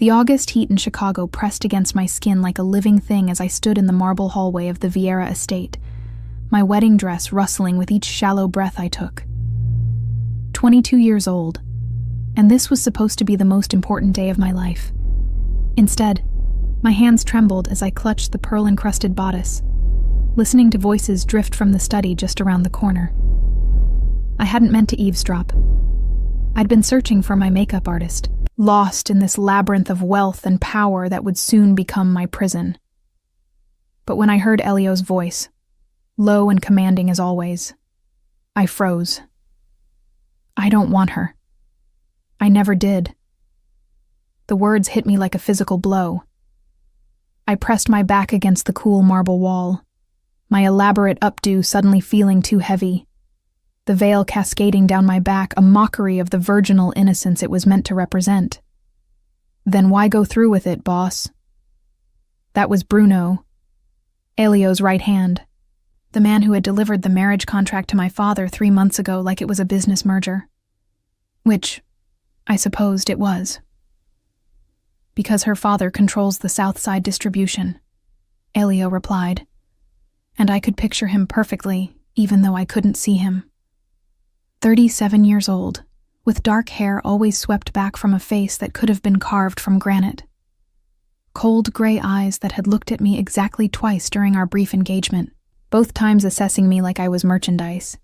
The August heat in Chicago pressed against my skin like a living thing as I stood in the marble hallway of the Vieira estate, my wedding dress rustling with each shallow breath I took. 22 years old, and this was supposed to be the most important day of my life. Instead, my hands trembled as I clutched the pearl-encrusted bodice, listening to voices drift from the study just around the corner. I hadn't meant to eavesdrop. I'd been searching for my makeup artist, lost in this labyrinth of wealth and power that would soon become my prison. But when I heard Elio's voice, low and commanding as always, I froze. I don't want her. I never did. The words hit me like a physical blow. I pressed my back against the cool marble wall, my elaborate updo suddenly feeling too heavy, the veil cascading down my back, a mockery of the virginal innocence it was meant to represent. Then why go through with it, boss? That was Bruno, Elio's right hand, the man who had delivered the marriage contract to my father 3 months ago like it was a business merger. Which, I supposed it was. Because her father controls the South Side distribution, Elio replied, and I could picture him perfectly, even though I couldn't see him. 37 years old, with dark hair always swept back from a face that could have been carved from granite. Cold gray eyes that had looked at me exactly twice during our brief engagement, both times assessing me like I was merchandise.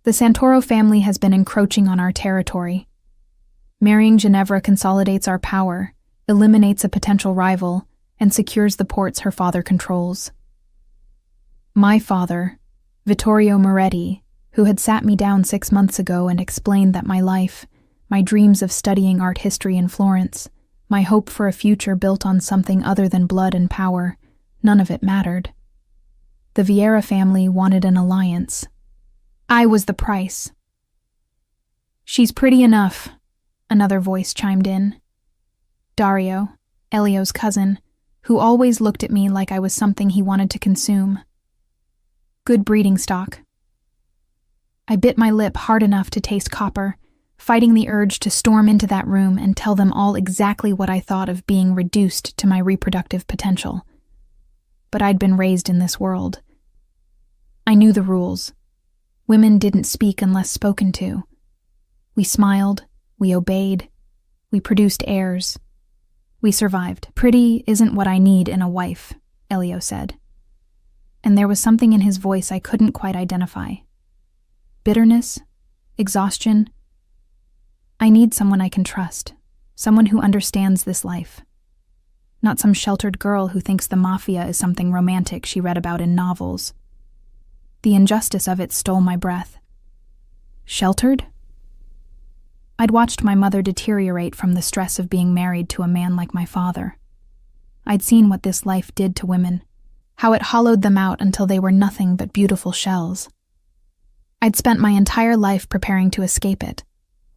The Santoro family has been encroaching on our territory. Marrying Ginevra consolidates our power, eliminates a potential rival, and secures the ports her father controls. My father, Vittorio Moretti, who had sat me down 6 months ago and explained that my life, my dreams of studying art history in Florence, my hope for a future built on something other than blood and power, none of it mattered. The Vieira family wanted an alliance. I was the price. She's pretty enough, another voice chimed in. Dario, Elio's cousin, who always looked at me like I was something he wanted to consume. Good breeding stock. I bit my lip hard enough to taste copper, fighting the urge to storm into that room and tell them all exactly what I thought of being reduced to my reproductive potential. But I'd been raised in this world. I knew the rules. Women didn't speak unless spoken to. We smiled, we obeyed, we produced heirs. We survived. Pretty isn't what I need in a wife, Elio said. And there was something in his voice I couldn't quite identify. Bitterness? Exhaustion? I need someone I can trust, someone who understands this life. Not some sheltered girl who thinks the Mafia is something romantic she read about in novels. The injustice of it stole my breath. Sheltered? I'd watched my mother deteriorate from the stress of being married to a man like my father. I'd seen what this life did to women, how it hollowed them out until they were nothing but beautiful shells. I'd spent my entire life preparing to escape it,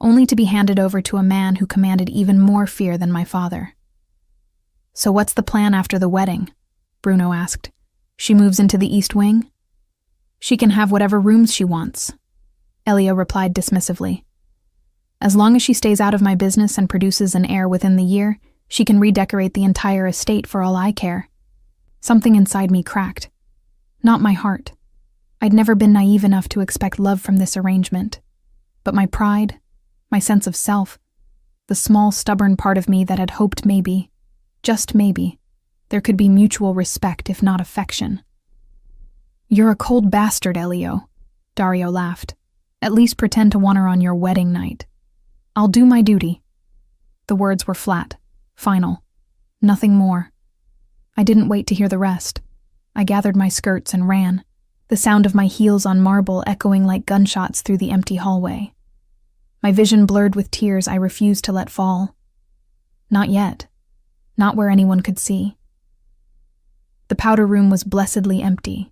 only to be handed over to a man who commanded even more fear than my father. So what's the plan after the wedding? Bruno asked. She moves into the East Wing? She can have whatever rooms she wants, Elio replied dismissively. As long as she stays out of my business and produces an heir within the year, she can redecorate the entire estate for all I care. Something inside me cracked. Not my heart. I'd never been naive enough to expect love from this arrangement. But my pride, my sense of self, the small, stubborn part of me that had hoped maybe, just maybe, there could be mutual respect if not affection. You're a cold bastard, Elio, Dario laughed. At least pretend to want her on your wedding night. I'll do my duty. The words were flat, final, nothing more. I didn't wait to hear the rest. I gathered my skirts and ran, the sound of my heels on marble echoing like gunshots through the empty hallway. My vision blurred with tears I refused to let fall. Not yet. Not where anyone could see. The powder room was blessedly empty.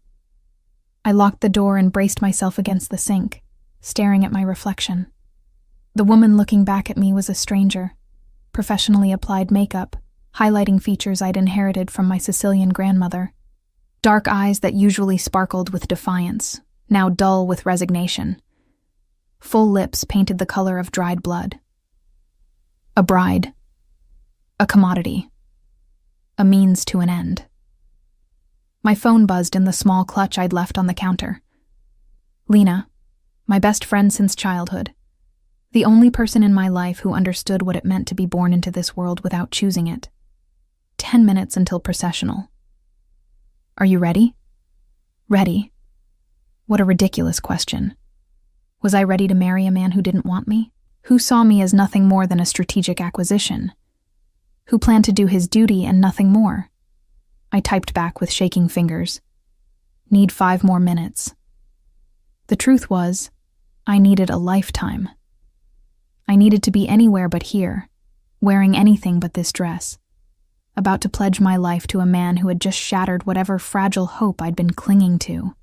I locked the door and braced myself against the sink, staring at my reflection. The woman looking back at me was a stranger, professionally applied makeup, highlighting features I'd inherited from my Sicilian grandmother. Dark eyes that usually sparkled with defiance, now dull with resignation. Full lips painted the color of dried blood. A bride. A commodity. A means to an end. My phone buzzed in the small clutch I'd left on the counter. Lena, my best friend since childhood. The only person in my life who understood what it meant to be born into this world without choosing it. 10 minutes until processional. Are you ready? Ready? What a ridiculous question. Was I ready to marry a man who didn't want me? Who saw me as nothing more than a strategic acquisition? Who planned to do his duty and nothing more? I typed back with shaking fingers. Need 5 more minutes. The truth was, I needed a lifetime. I needed to be anywhere but here, wearing anything but this dress, about to pledge my life to a man who had just shattered whatever fragile hope I'd been clinging to.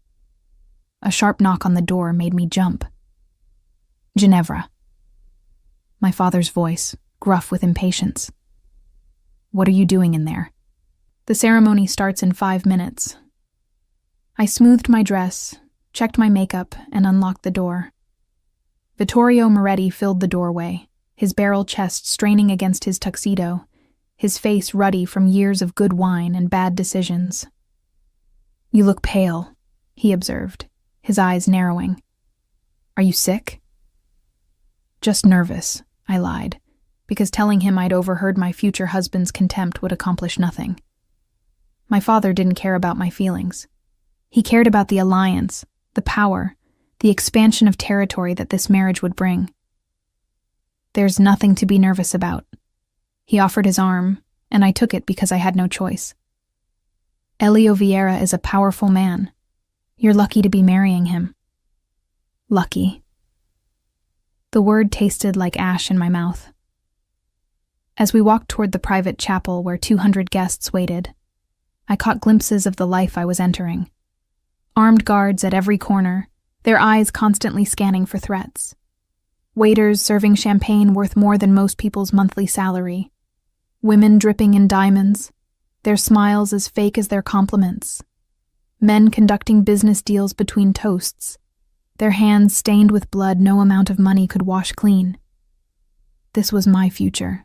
A sharp knock on the door made me jump. Ginevra. My father's voice, gruff with impatience. What are you doing in there? The ceremony starts in 5 minutes. I smoothed my dress, checked my makeup, and unlocked the door. Vittorio Moretti filled the doorway, his barrel chest straining against his tuxedo, his face ruddy from years of good wine and bad decisions. You look pale, he observed, his eyes narrowing. Are you sick? Just nervous, I lied, because telling him I'd overheard my future husband's contempt would accomplish nothing. My father didn't care about my feelings. He cared about the alliance, the power, the expansion of territory that this marriage would bring. There's nothing to be nervous about. He offered his arm, and I took it because I had no choice. Elio Vieira is a powerful man. You're lucky to be marrying him. Lucky. The word tasted like ash in my mouth. As we walked toward the private chapel where 200 guests waited, I caught glimpses of the life I was entering. Armed guards at every corner, their eyes constantly scanning for threats. Waiters serving champagne worth more than most people's monthly salary. Women dripping in diamonds, their smiles as fake as their compliments. Men conducting business deals between toasts, their hands stained with blood no amount of money could wash clean. This was my future.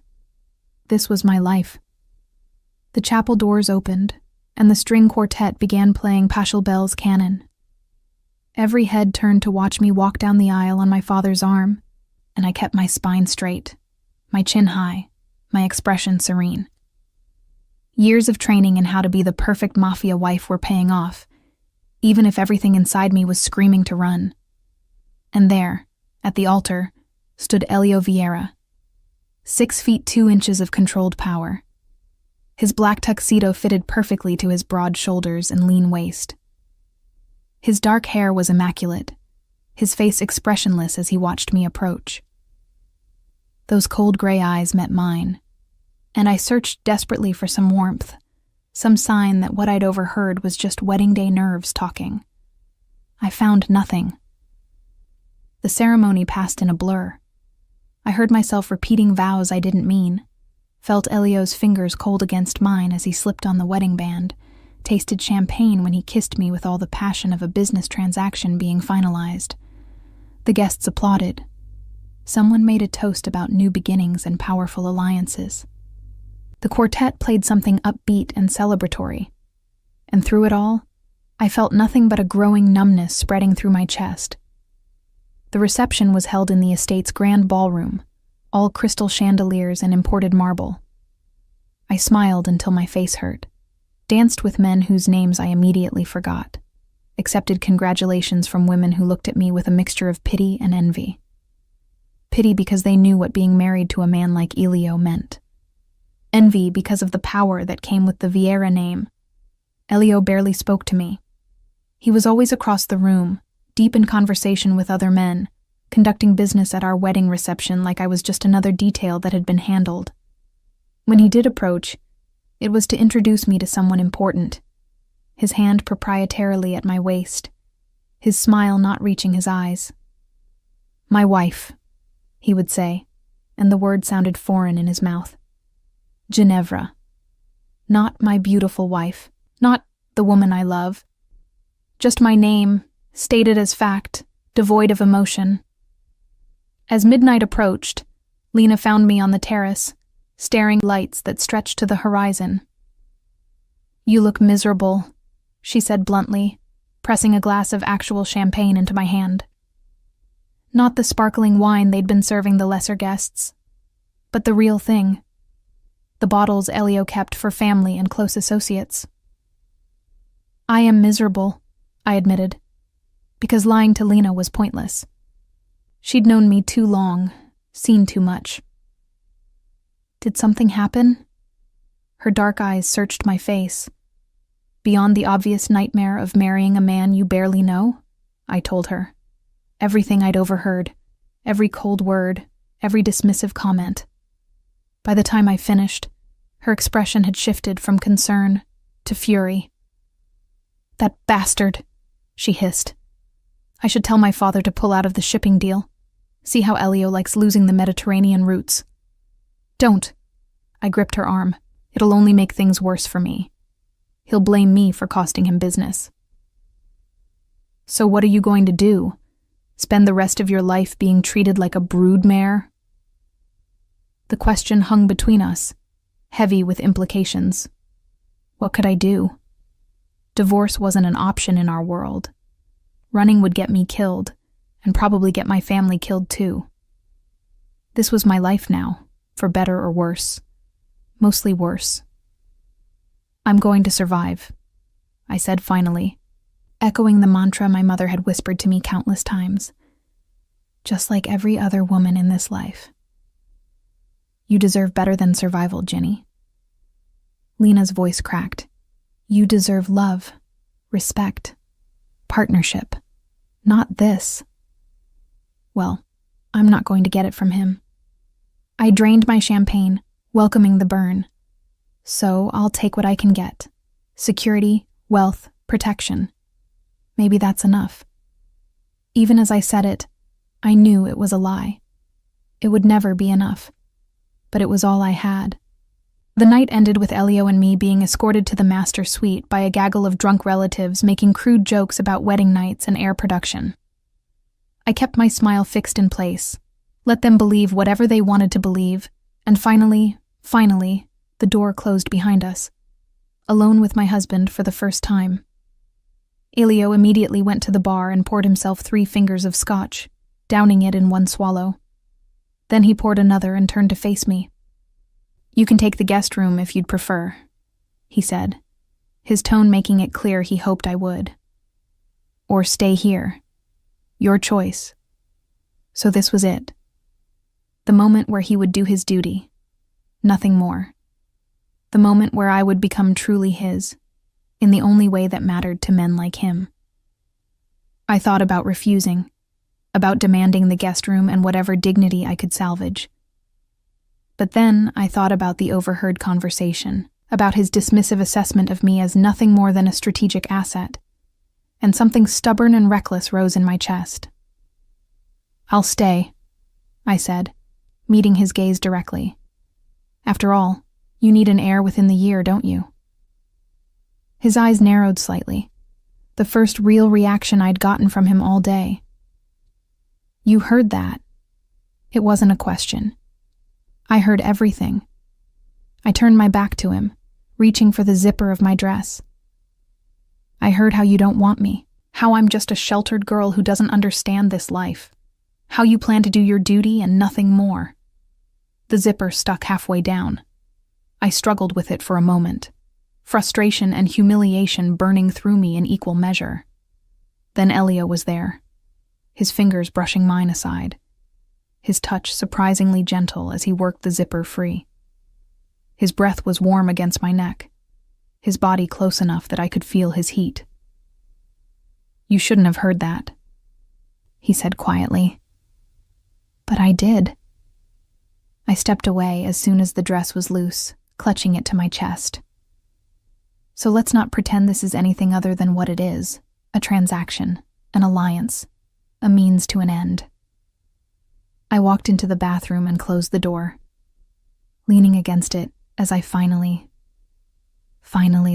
This was my life. The chapel doors opened, and the string quartet began playing Pachelbel's canon. Every head turned to watch me walk down the aisle on my father's arm, and I kept my spine straight, my chin high, my expression serene. Years of training in how to be the perfect Mafia wife were paying off, even if everything inside me was screaming to run. And there, at the altar, stood Elio Vieira, 6 feet 2 inches of controlled power. His black tuxedo fitted perfectly to his broad shoulders and lean waist. His dark hair was immaculate, his face expressionless as he watched me approach. Those cold gray eyes met mine, and I searched desperately for some warmth, some sign that what I'd overheard was just wedding day nerves talking. I found nothing. The ceremony passed in a blur. I heard myself repeating vows I didn't mean, felt Elio's fingers cold against mine as he slipped on the wedding band, tasted champagne when he kissed me with all the passion of a business transaction being finalized. The guests applauded. Someone made a toast about new beginnings and powerful alliances. The quartet played something upbeat and celebratory, and through it all, I felt nothing but a growing numbness spreading through my chest. The reception was held in the estate's grand ballroom, all crystal chandeliers and imported marble. I smiled until my face hurt, danced with men whose names I immediately forgot, accepted congratulations from women who looked at me with a mixture of pity and envy. Pity because they knew what being married to a man like Elio meant. Envy because of the power that came with the Vieira name. Elio barely spoke to me. He was always across the room, deep in conversation with other men, conducting business at our wedding reception like I was just another detail that had been handled. When he did approach, it was to introduce me to someone important, his hand proprietarily at my waist, his smile not reaching his eyes. My wife, he would say, and the word sounded foreign in his mouth. Ginevra. Not my beautiful wife, not the woman I love. Just my name, stated as fact, devoid of emotion. As midnight approached, Lena found me on the terrace, staring lights that stretched to the horizon. "You look miserable," she said bluntly, pressing a glass of actual champagne into my hand. Not the sparkling wine they'd been serving the lesser guests, but the real thing. The bottles Elio kept for family and close associates. "I am miserable," I admitted, because lying to Lena was pointless. She'd known me too long, seen too much. "Did something happen?" Her dark eyes searched my face. "Beyond the obvious nightmare of marrying a man you barely know?" I told her. Everything I'd overheard, every cold word, every dismissive comment. By the time I finished, her expression had shifted from concern to fury. "That bastard," she hissed. "I should tell my father to pull out of the shipping deal. See how Elio likes losing the Mediterranean routes." "Don't." I gripped her arm. "It'll only make things worse for me. He'll blame me for costing him business." "So what are you going to do? Spend the rest of your life being treated like a broodmare?" The question hung between us, heavy with implications. What could I do? Divorce wasn't an option in our world. Running would get me killed, and probably get my family killed too. This was my life now, for better or worse. Mostly worse. "I'm going to survive," I said finally, echoing the mantra my mother had whispered to me countless times. "Just like every other woman in this life." "You deserve better than survival, Ginny." Lena's voice cracked. "You deserve love, respect, partnership. Not this." Well, I'm not going to get it from him. I drained my champagne, welcoming the burn. So I'll take what I can get. Security, wealth, protection. Maybe that's enough. Even as I said it, I knew it was a lie. It would never be enough. But it was all I had. The night ended with Elio and me being escorted to the master suite by a gaggle of drunk relatives making crude jokes about wedding nights and air production. I kept my smile fixed in place, let them believe whatever they wanted to believe, and finally, the door closed behind us, alone with my husband for the first time. Elio immediately went to the bar and poured himself 3 fingers of scotch, downing it in one swallow. Then he poured another and turned to face me. "You can take the guest room if you'd prefer," he said, his tone making it clear he hoped I would. "Or stay here. Your choice." So this was it. The moment where he would do his duty. Nothing more. The moment where I would become truly his, in the only way that mattered to men like him. I thought about refusing, about demanding the guest room and whatever dignity I could salvage. But then I thought about the overheard conversation, about his dismissive assessment of me as nothing more than a strategic asset, and something stubborn and reckless rose in my chest. "I'll stay," I said, meeting his gaze directly. "After all, you need an heir within the year, don't you?" His eyes narrowed slightly, the first real reaction I'd gotten from him all day. "You heard that." It wasn't a question. I heard everything. I turned my back to him, reaching for the zipper of my dress. "I heard how you don't want me, how I'm just a sheltered girl who doesn't understand this life, how you plan to do your duty and nothing more." The zipper stuck halfway down. I struggled with it for a moment, frustration and humiliation burning through me in equal measure. Then Elio was there, his fingers brushing mine aside, his touch surprisingly gentle as he worked the zipper free. His breath was warm against my neck, his body close enough that I could feel his heat. "You shouldn't have heard that," he said quietly. But I did. I stepped away as soon as the dress was loose, clutching it to my chest. So let's not pretend this is anything other than what it is, a transaction, an alliance, a means to an end. I walked into the bathroom and closed the door, leaning against it as I finally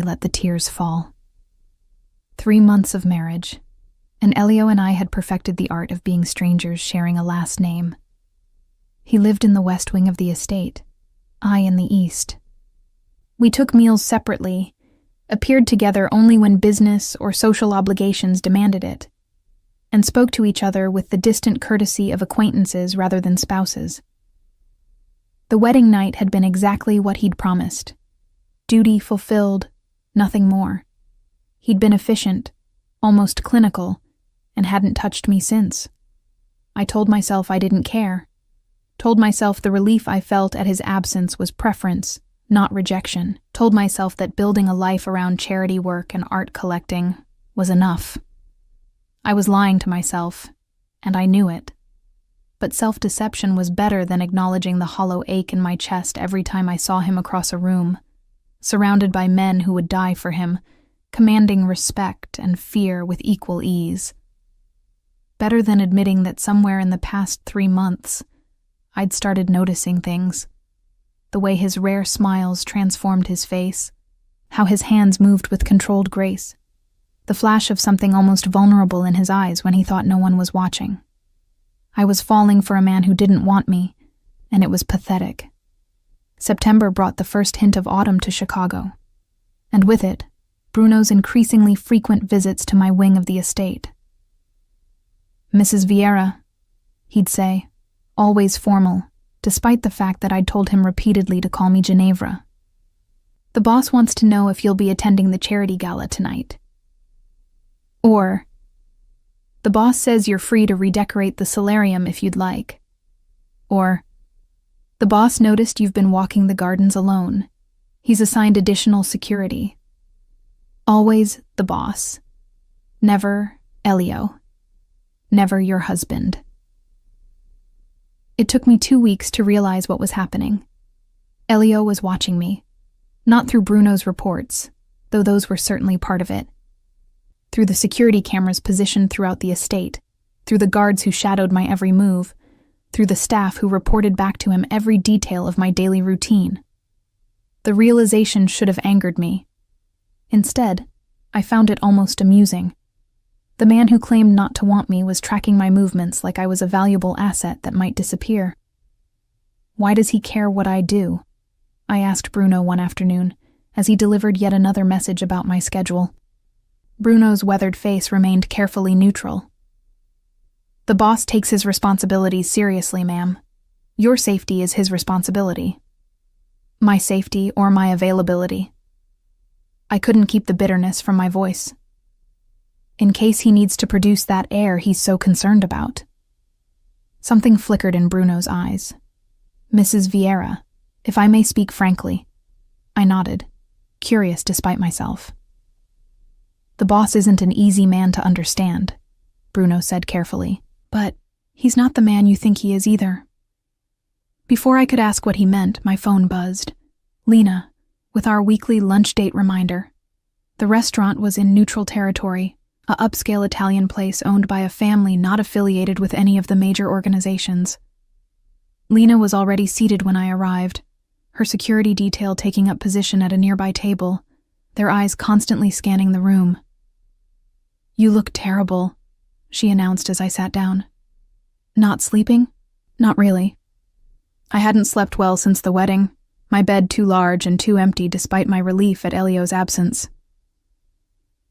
let the tears fall. 3 months of marriage, and Elio and I had perfected the art of being strangers sharing a last name. He lived in the west wing of the estate, I in the east. We took meals separately, appeared together only when business or social obligations demanded it, and spoke to each other with the distant courtesy of acquaintances rather than spouses. The wedding night had been exactly what he'd promised. Duty fulfilled, nothing more. He'd been efficient, almost clinical, and hadn't touched me since. I told myself I didn't care. Told myself the relief I felt at his absence was preference, not rejection. Told myself that building a life around charity work and art collecting was enough. I was lying to myself, and I knew it. But self-deception was better than acknowledging the hollow ache in my chest every time I saw him across a room, surrounded by men who would die for him, commanding respect and fear with equal ease. Better than admitting that somewhere in the past 3 months, I'd started noticing things. The way his rare smiles transformed his face, how his hands moved with controlled grace, the flash of something almost vulnerable in his eyes when he thought no one was watching. I was falling for a man who didn't want me, and it was pathetic. September brought the first hint of autumn to Chicago, and with it, Bruno's increasingly frequent visits to my wing of the estate. "Mrs. Vieira," he'd say, always formal, despite the fact that I'd told him repeatedly to call me Ginevra. "The boss wants to know if you'll be attending the charity gala tonight." Or, "The boss says you're free to redecorate the solarium if you'd like." Or, "The boss noticed you've been walking the gardens alone. He's assigned additional security." Always the boss. Never Elio. Never your husband. It took me 2 weeks to realize what was happening. Elio was watching me. Not through Bruno's reports, though those were certainly part of it. Through the security cameras positioned throughout the estate, through the guards who shadowed my every move, through the staff who reported back to him every detail of my daily routine. The realization should have angered me. Instead, I found it almost amusing. The man who claimed not to want me was tracking my movements like I was a valuable asset that might disappear. "Why does he care what I do?" I asked Bruno one afternoon, as he delivered yet another message about my schedule. Bruno's weathered face remained carefully neutral. "The boss takes his responsibilities seriously, ma'am. Your safety is his responsibility." My safety or my availability. I couldn't keep the bitterness from my voice. In case he needs to produce that air he's so concerned about. Something flickered in Bruno's eyes. "Mrs. Vieira, if I may speak frankly." I nodded, curious despite myself. "The boss isn't an easy man to understand," Bruno said carefully, "but he's not the man you think he is either." Before I could ask what he meant, my phone buzzed. Lena, with our weekly lunch date reminder. The restaurant was in neutral territory, a upscale Italian place owned by a family not affiliated with any of the major organizations. Lena was already seated when I arrived, her security detail taking up position at a nearby table, their eyes constantly scanning the room. "You look terrible," she announced as I sat down. "Not sleeping?" "Not really. I hadn't slept well since the wedding, my bed too large and too empty despite my relief at Elio's absence."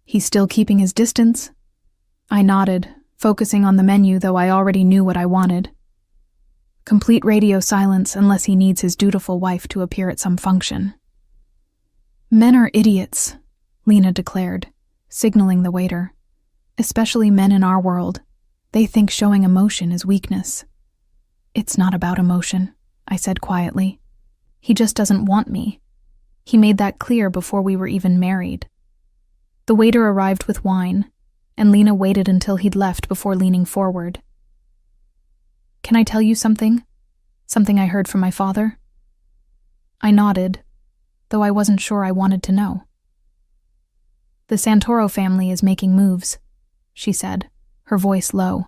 "He's still keeping his distance?" I nodded, focusing on the menu though I already knew what I wanted. Complete radio silence unless he needs his dutiful wife to appear at some function. "Men are idiots," Lena declared, signaling the waiter. "Especially men in our world. They think showing emotion is weakness." "It's not about emotion," I said quietly. "He just doesn't want me. He made that clear before we were even married." The waiter arrived with wine, and Lena waited until he'd left before leaning forward. "Can I tell you something? Something I heard from my father?" I nodded, though I wasn't sure I wanted to know. "The Santoro family is making moves," she said, her voice low.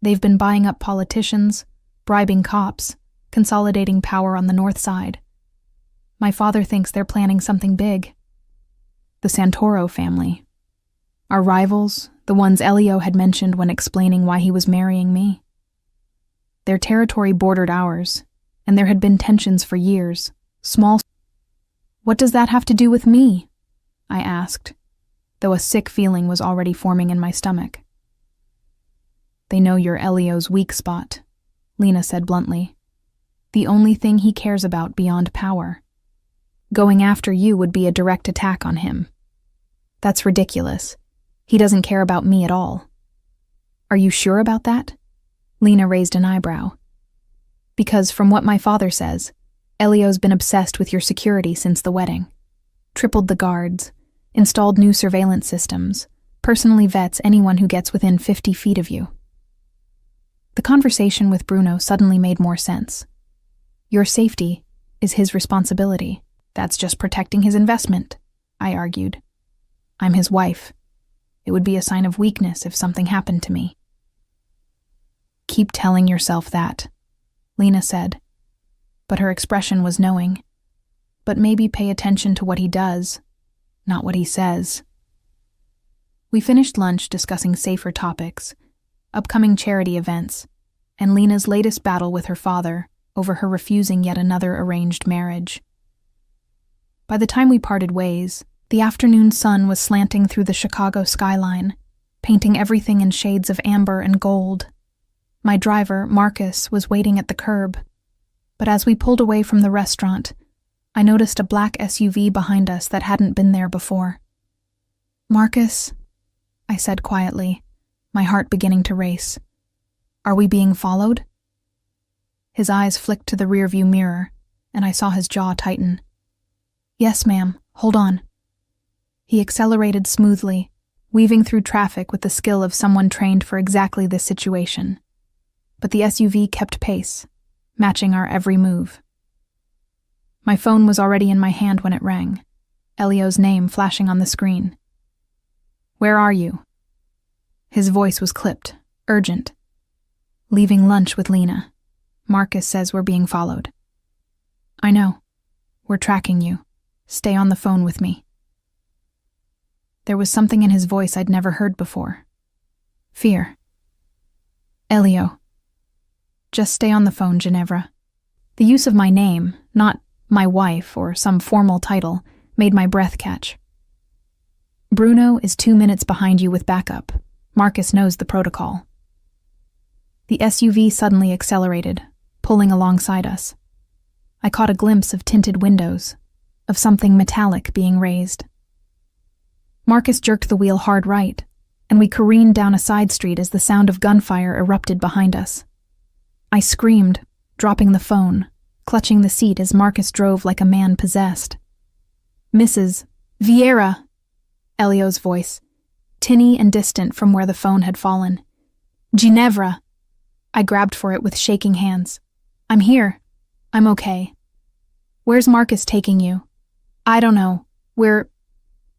"They've been buying up politicians, bribing cops, consolidating power on the north side. My father thinks they're planning something big." The Santoro family. Our rivals, the ones Elio had mentioned when explaining why he was marrying me. Their territory bordered ours, and there had been tensions for years. Small. What does that have to do with me? I asked, though a sick feeling was already forming in my stomach. They know you're Elio's weak spot, Lena said bluntly. The only thing he cares about beyond power. Going after you would be a direct attack on him. That's ridiculous. He doesn't care about me at all. Are you sure about that? Lena raised an eyebrow. Because from what my father says, Elio's been obsessed with your security since the wedding. Tripled the guards, installed new surveillance systems, personally vets anyone who gets within 50 feet of you. The conversation with Bruno suddenly made more sense. Your safety is his responsibility. That's just protecting his investment, I argued. I'm his wife. It would be a sign of weakness if something happened to me. Keep telling yourself that, Lena said, but her expression was knowing. But maybe pay attention to what he does, not what he says. We finished lunch discussing safer topics, upcoming charity events, and Lena's latest battle with her father over her refusing yet another arranged marriage. By the time we parted ways, the afternoon sun was slanting through the Chicago skyline, painting everything in shades of amber and gold. My driver, Marcus, was waiting at the curb, but as we pulled away from the restaurant, I noticed a black SUV behind us that hadn't been there before. Marcus, I said quietly, my heart beginning to race. Are we being followed? His eyes flicked to the rearview mirror, and I saw his jaw tighten. Yes, ma'am, hold on. He accelerated smoothly, weaving through traffic with the skill of someone trained for exactly this situation. But the SUV kept pace, matching our every move. My phone was already in my hand when it rang, Elio's name flashing on the screen. Where are you? His voice was clipped, urgent. Leaving lunch with Lena. Marcus says we're being followed. I know. We're tracking you. Stay on the phone with me. There was something in his voice I'd never heard before. Fear. Elio. Just stay on the phone, Ginevra. The use of my name, not my wife or some formal title, made my breath catch. Bruno is 2 minutes behind you with backup. Marcus knows the protocol. The SUV suddenly accelerated, pulling alongside us. I caught a glimpse of tinted windows, of something metallic being raised. Marcus jerked the wheel hard right, and we careened down a side street as the sound of gunfire erupted behind us. I screamed, dropping the phone, clutching the seat as Marcus drove like a man possessed. Mrs. Vieira, Elio's voice, tinny and distant from where the phone had fallen. Ginevra. I grabbed for it with shaking hands. I'm here. I'm okay. Where's Marcus taking you? I don't know.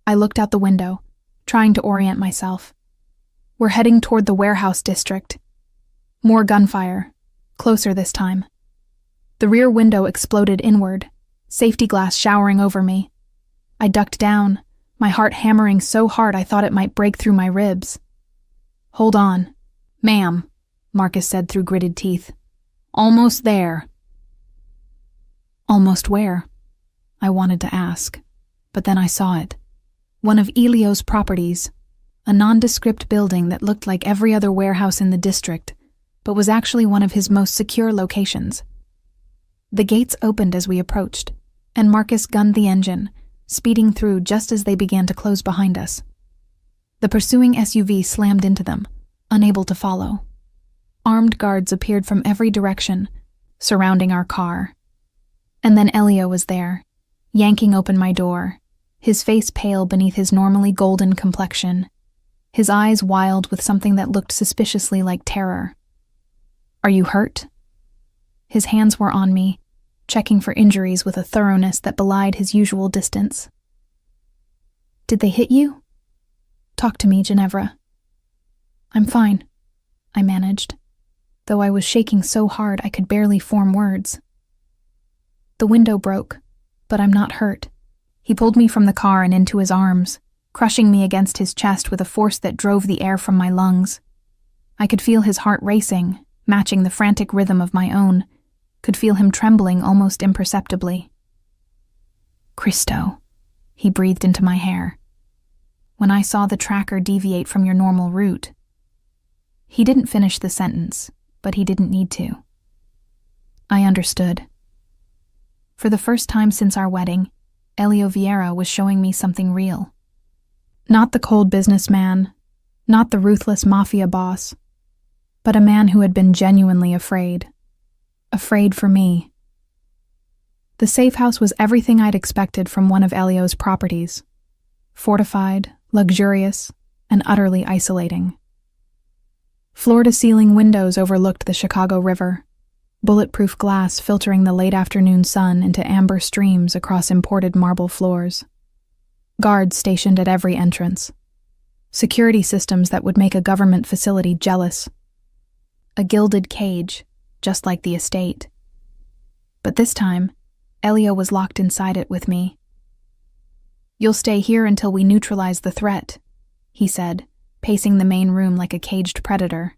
I looked out the window, trying to orient myself. We're heading toward the warehouse district. More gunfire. Closer this time. The rear window exploded inward, safety glass showering over me. I ducked down, my heart hammering so hard I thought it might break through my ribs. Hold on. Ma'am, Marcus said through gritted teeth. Almost there. Almost where? I wanted to ask, but then I saw it. One of Elio's properties, a nondescript building that looked like every other warehouse in the district, but was actually one of his most secure locations. The gates opened as we approached, and Marcus gunned the engine, speeding through just as they began to close behind us. The pursuing SUV slammed into them, unable to follow. Armed guards appeared from every direction, surrounding our car. And then Elio was there, yanking open my door, his face pale beneath his normally golden complexion, his eyes wild with something that looked suspiciously like terror. Are you hurt? His hands were on me, checking for injuries with a thoroughness that belied his usual distance. Did they hit you? Talk to me, Ginevra. I'm fine, I managed, though I was shaking so hard I could barely form words. The window broke, but I'm not hurt. He pulled me from the car and into his arms, crushing me against his chest with a force that drove the air from my lungs. I could feel his heart racing, matching the frantic rhythm of my own, could feel him trembling almost imperceptibly. "Cristo," he breathed into my hair. "When I saw the tracker deviate from your normal route." He didn't finish the sentence, but he didn't need to. I understood. For the first time since our wedding, Elio Vieira was showing me something real. Not the cold businessman, not the ruthless mafia boss, but a man who had been genuinely afraid. Afraid for me. The safe house was everything I'd expected from one of Elio's properties. Fortified, luxurious, and utterly isolating. Floor-to-ceiling windows overlooked the Chicago River, bulletproof glass filtering the late afternoon sun into amber streams across imported marble floors. Guards stationed at every entrance. Security systems that would make a government facility jealous. A gilded cage, just like the estate. But this time, Elio was locked inside it with me. "You'll stay here until we neutralize the threat," he said, pacing the main room like a caged predator.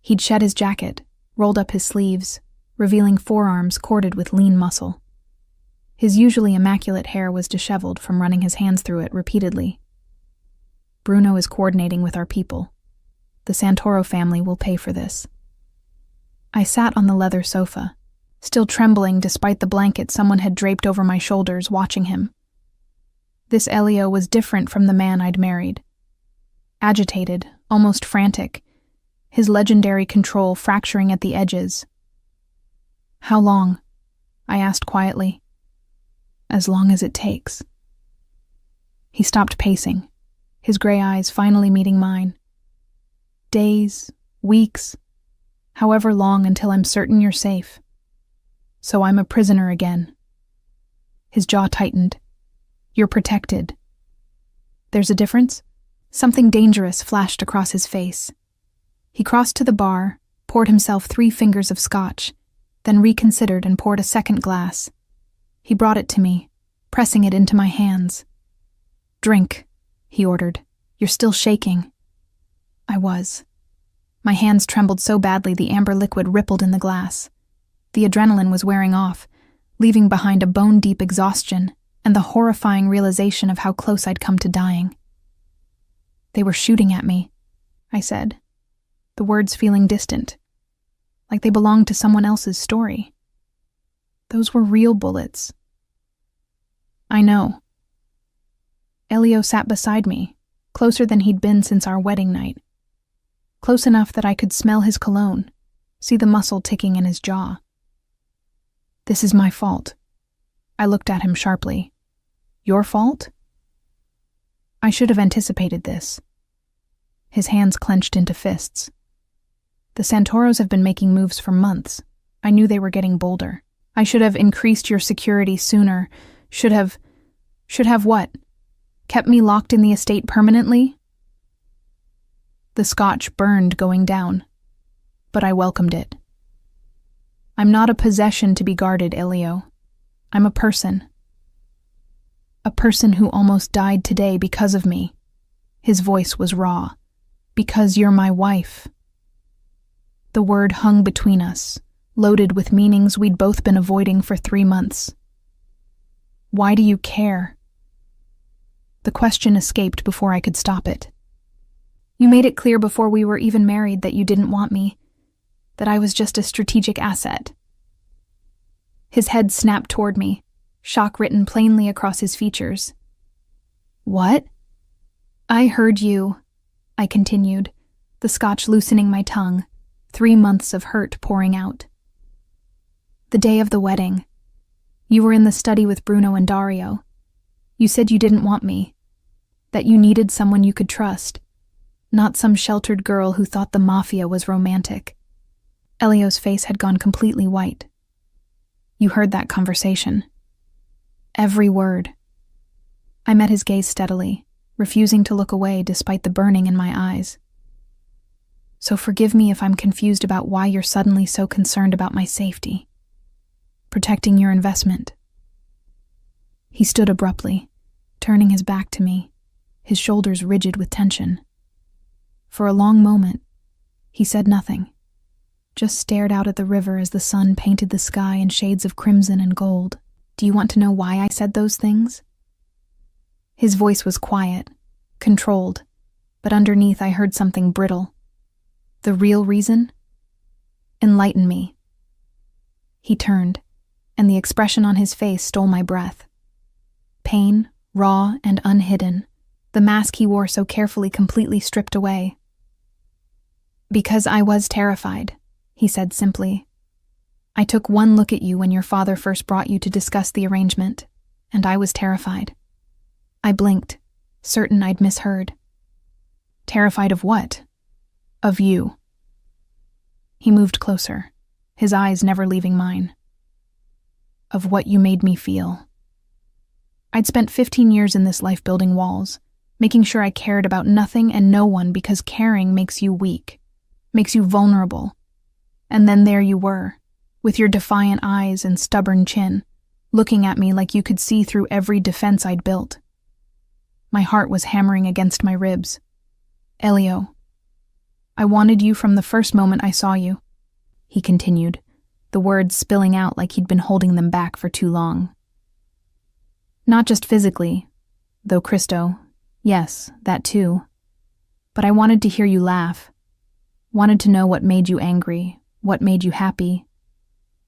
He'd shed his jacket, rolled up his sleeves, revealing forearms corded with lean muscle. His usually immaculate hair was disheveled from running his hands through it repeatedly. "Bruno is coordinating with our people. The Santoro family will pay for this." I sat on the leather sofa, still trembling despite the blanket someone had draped over my shoulders, watching him. This Elio was different from the man I'd married. Agitated, almost frantic, his legendary control fracturing at the edges. "How long?" I asked quietly. "As long as it takes." He stopped pacing, his gray eyes finally meeting mine. "Days, weeks, however long until I'm certain you're safe. So I'm a prisoner again." His jaw tightened. "You're protected." "There's a difference?" Something dangerous flashed across his face. He crossed to the bar, poured himself 3 fingers of scotch, then reconsidered and poured a second glass. He brought it to me, pressing it into my hands. "Drink," he ordered. "You're still shaking." I was. My hands trembled so badly the amber liquid rippled in the glass. The adrenaline was wearing off, leaving behind a bone-deep exhaustion and the horrifying realization of how close I'd come to dying. "They were shooting at me," I said, the words feeling distant, like they belonged to someone else's story. "Those were real bullets." "I know." Elio sat beside me, closer than he'd been since our wedding night. Close enough that I could smell his cologne, see the muscle ticking in his jaw. "This is my fault." I looked at him sharply. "Your fault?" I should have anticipated this. His hands clenched into fists. "The Santoros have been making moves for months. I knew they were getting bolder. I should have increased your security sooner. Should have what? Kept me locked in the estate permanently?" The scotch burned going down, but I welcomed it. "I'm not a possession to be guarded, Elio. I'm a person. A person who almost died today because of me." His voice was raw. "Because you're my wife." The word hung between us, loaded with meanings we'd both been avoiding for 3 months. "Why do you care?" The question escaped before I could stop it. "You made it clear before we were even married that you didn't want me, that I was just a strategic asset." His head snapped toward me, shock written plainly across his features. "What?" "I heard you," I continued, the scotch loosening my tongue, 3 months of hurt pouring out. "The day of the wedding. You were in the study with Bruno and Dario. You said you didn't want me, that you needed someone you could trust, not some sheltered girl who thought the Mafia was romantic." Elio's face had gone completely white. "You heard that conversation." "Every word." I met his gaze steadily, refusing to look away despite the burning in my eyes. "So forgive me if I'm confused about why you're suddenly so concerned about my safety. Protecting your investment." He stood abruptly, turning his back to me, his shoulders rigid with tension. For a long moment, he said nothing. just stared out at the river as the sun painted the sky in shades of crimson and gold. Do you want to know why I said those things? His voice was quiet, controlled, but underneath I heard something brittle. The real reason? Enlighten me. He turned, and the expression on his face stole my breath. Pain, raw and unhidden, the mask he wore so carefully completely stripped away. Because I was terrified, he said simply. I took one look at you when your father first brought you to discuss the arrangement, and I was terrified. I blinked, certain I'd misheard. Terrified of what? Of you. He moved closer, his eyes never leaving mine. Of what you made me feel. I'd spent 15 years in this life building walls, making sure I cared about nothing and no one because caring makes you weak, makes you vulnerable. And then there you were, with your defiant eyes and stubborn chin, looking at me like you could see through every defense I'd built. My heart was hammering against my ribs. Elio, I wanted you from the first moment I saw you, he continued, the words spilling out like he'd been holding them back for too long. Not just physically, though Christo, yes, that too, but I wanted to hear you laugh, wanted to know what made you angry, what made you happy,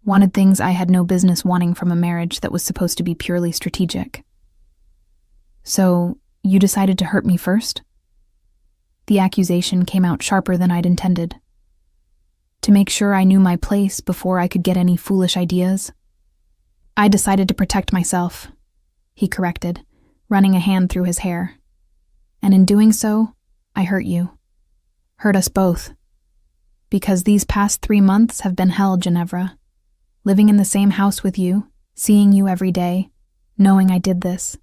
wanted things I had no business wanting from a marriage that was supposed to be purely strategic. So, you decided to hurt me first? The accusation came out sharper than I'd intended. To make sure I knew my place before I could get any foolish ideas? I decided to protect myself, he corrected, running a hand through his hair. And in doing so, I hurt you. Hurt us both. Because these past 3 months have been hell, Ginevra. Living in the same house with you, seeing you every day, knowing I did this.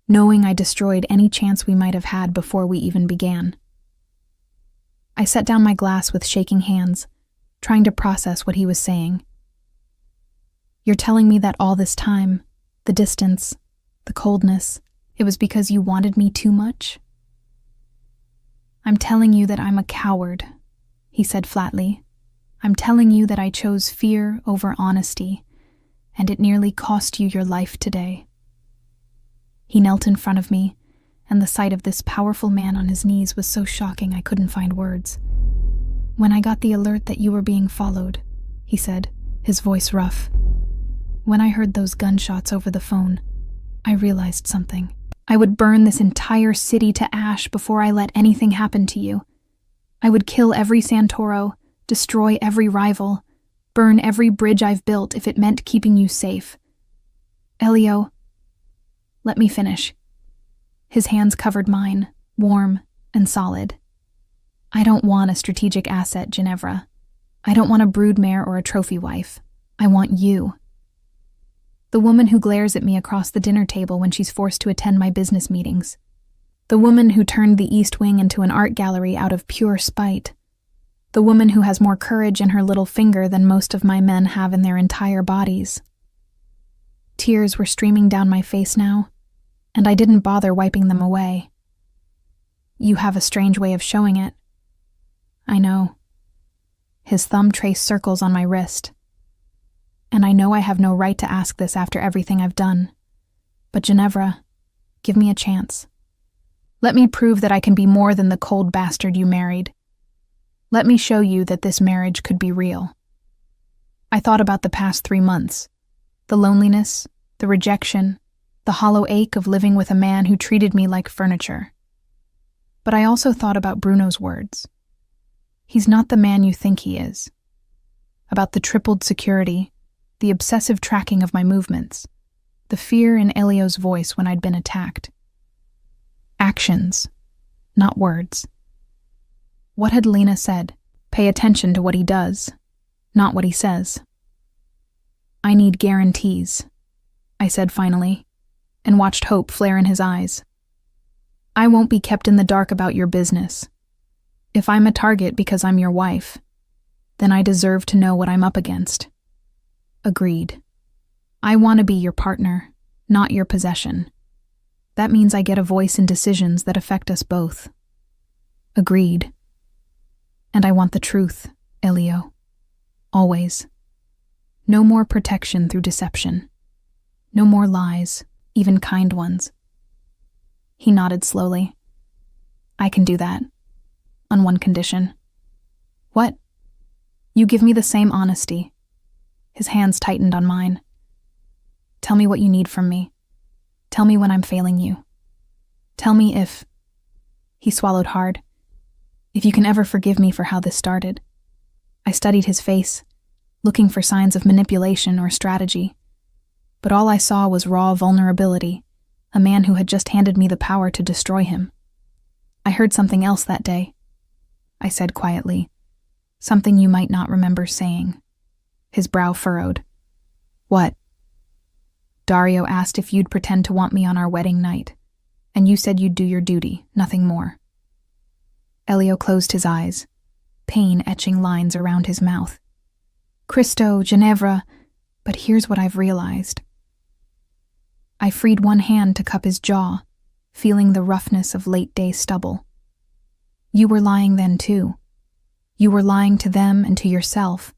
Knowing I destroyed any chance we might have had before we even began. I set down my glass with shaking hands, trying to process what he was saying. You're telling me that all this time, the distance, the coldness, it was because you wanted me too much? I'm telling you that I'm a coward, he said flatly. I'm telling you that I chose fear over honesty, and it nearly cost you your life today. He knelt in front of me, and the sight of this powerful man on his knees was so shocking I couldn't find words. When I got the alert that you were being followed, he said, his voice rough. When I heard those gunshots over the phone, I realized something. I would burn this entire city to ash before I let anything happen to you. I would kill every Santoro, destroy every rival, burn every bridge I've built if it meant keeping you safe. Elio, let me finish. His hands covered mine, warm and solid. I don't want a strategic asset, Ginevra. I don't want a broodmare or a trophy wife. I want you. The woman who glares at me across the dinner table when she's forced to attend my business meetings. The woman who turned the East Wing into an art gallery out of pure spite. The woman who has more courage in her little finger than most of my men have in their entire bodies. Tears were streaming down my face now, and I didn't bother wiping them away. You have a strange way of showing it. I know. His thumb traced circles on my wrist. And I know I have no right to ask this after everything I've done. But Ginevra, give me a chance. Let me prove that I can be more than the cold bastard you married. Let me show you that this marriage could be real. I thought about the past 3 months. The loneliness, the rejection, the hollow ache of living with a man who treated me like furniture. But I also thought about Bruno's words. He's not the man you think he is. About the tripled security, the obsessive tracking of my movements, the fear in Elio's voice when I'd been attacked. Actions, not words. What had Lena said? Pay attention to what he does, not what he says. I need guarantees, I said finally, and watched hope flare in his eyes. I won't be kept in the dark about your business. If I'm a target because I'm your wife, then I deserve to know what I'm up against. Agreed. I want to be your partner, not your possession. That means I get a voice in decisions that affect us both. Agreed. And I want the truth, Elio. Always. No more protection through deception. No more lies, even kind ones. He nodded slowly. I can do that. On one condition. What? You give me the same honesty. His hands tightened on mine. Tell me what you need from me. Tell me when I'm failing you. Tell me if... He swallowed hard. If you can ever forgive me for how this started. I studied his face, looking for signs of manipulation or strategy. But all I saw was raw vulnerability, a man who had just handed me the power to destroy him. I heard something else that day, I said quietly. Something you might not remember saying. His brow furrowed. What? Dario asked if you'd pretend to want me on our wedding night, and you said you'd do your duty, nothing more. Elio closed his eyes, pain etching lines around his mouth. Cristo, Ginevra, but here's what I've realized. I freed one hand to cup his jaw, feeling the roughness of late-day stubble. You were lying then, too. You were lying to them and to yourself,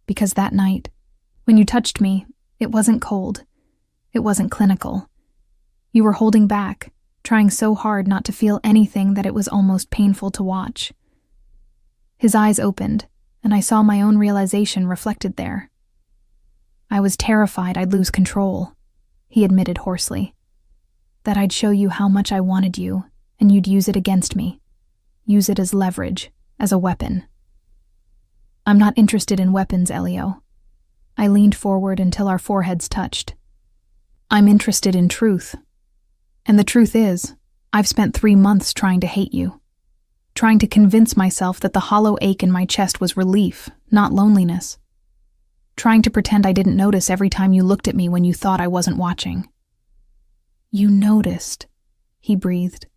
because that night, when you touched me, it wasn't cold. It wasn't clinical. You were holding back, trying so hard not to feel anything that it was almost painful to watch. His eyes opened, and I saw my own realization reflected there. I was terrified I'd lose control, he admitted hoarsely. That I'd show you how much I wanted you, and you'd use it against me. Use it as leverage, as a weapon. I'm not interested in weapons, Elio. I leaned forward until our foreheads touched. I'm interested in truth. And the truth is, I've spent 3 months trying to hate you. Trying to convince myself that the hollow ache in my chest was relief, not loneliness. Trying to pretend I didn't notice every time you looked at me when you thought I wasn't watching. You noticed, he breathed.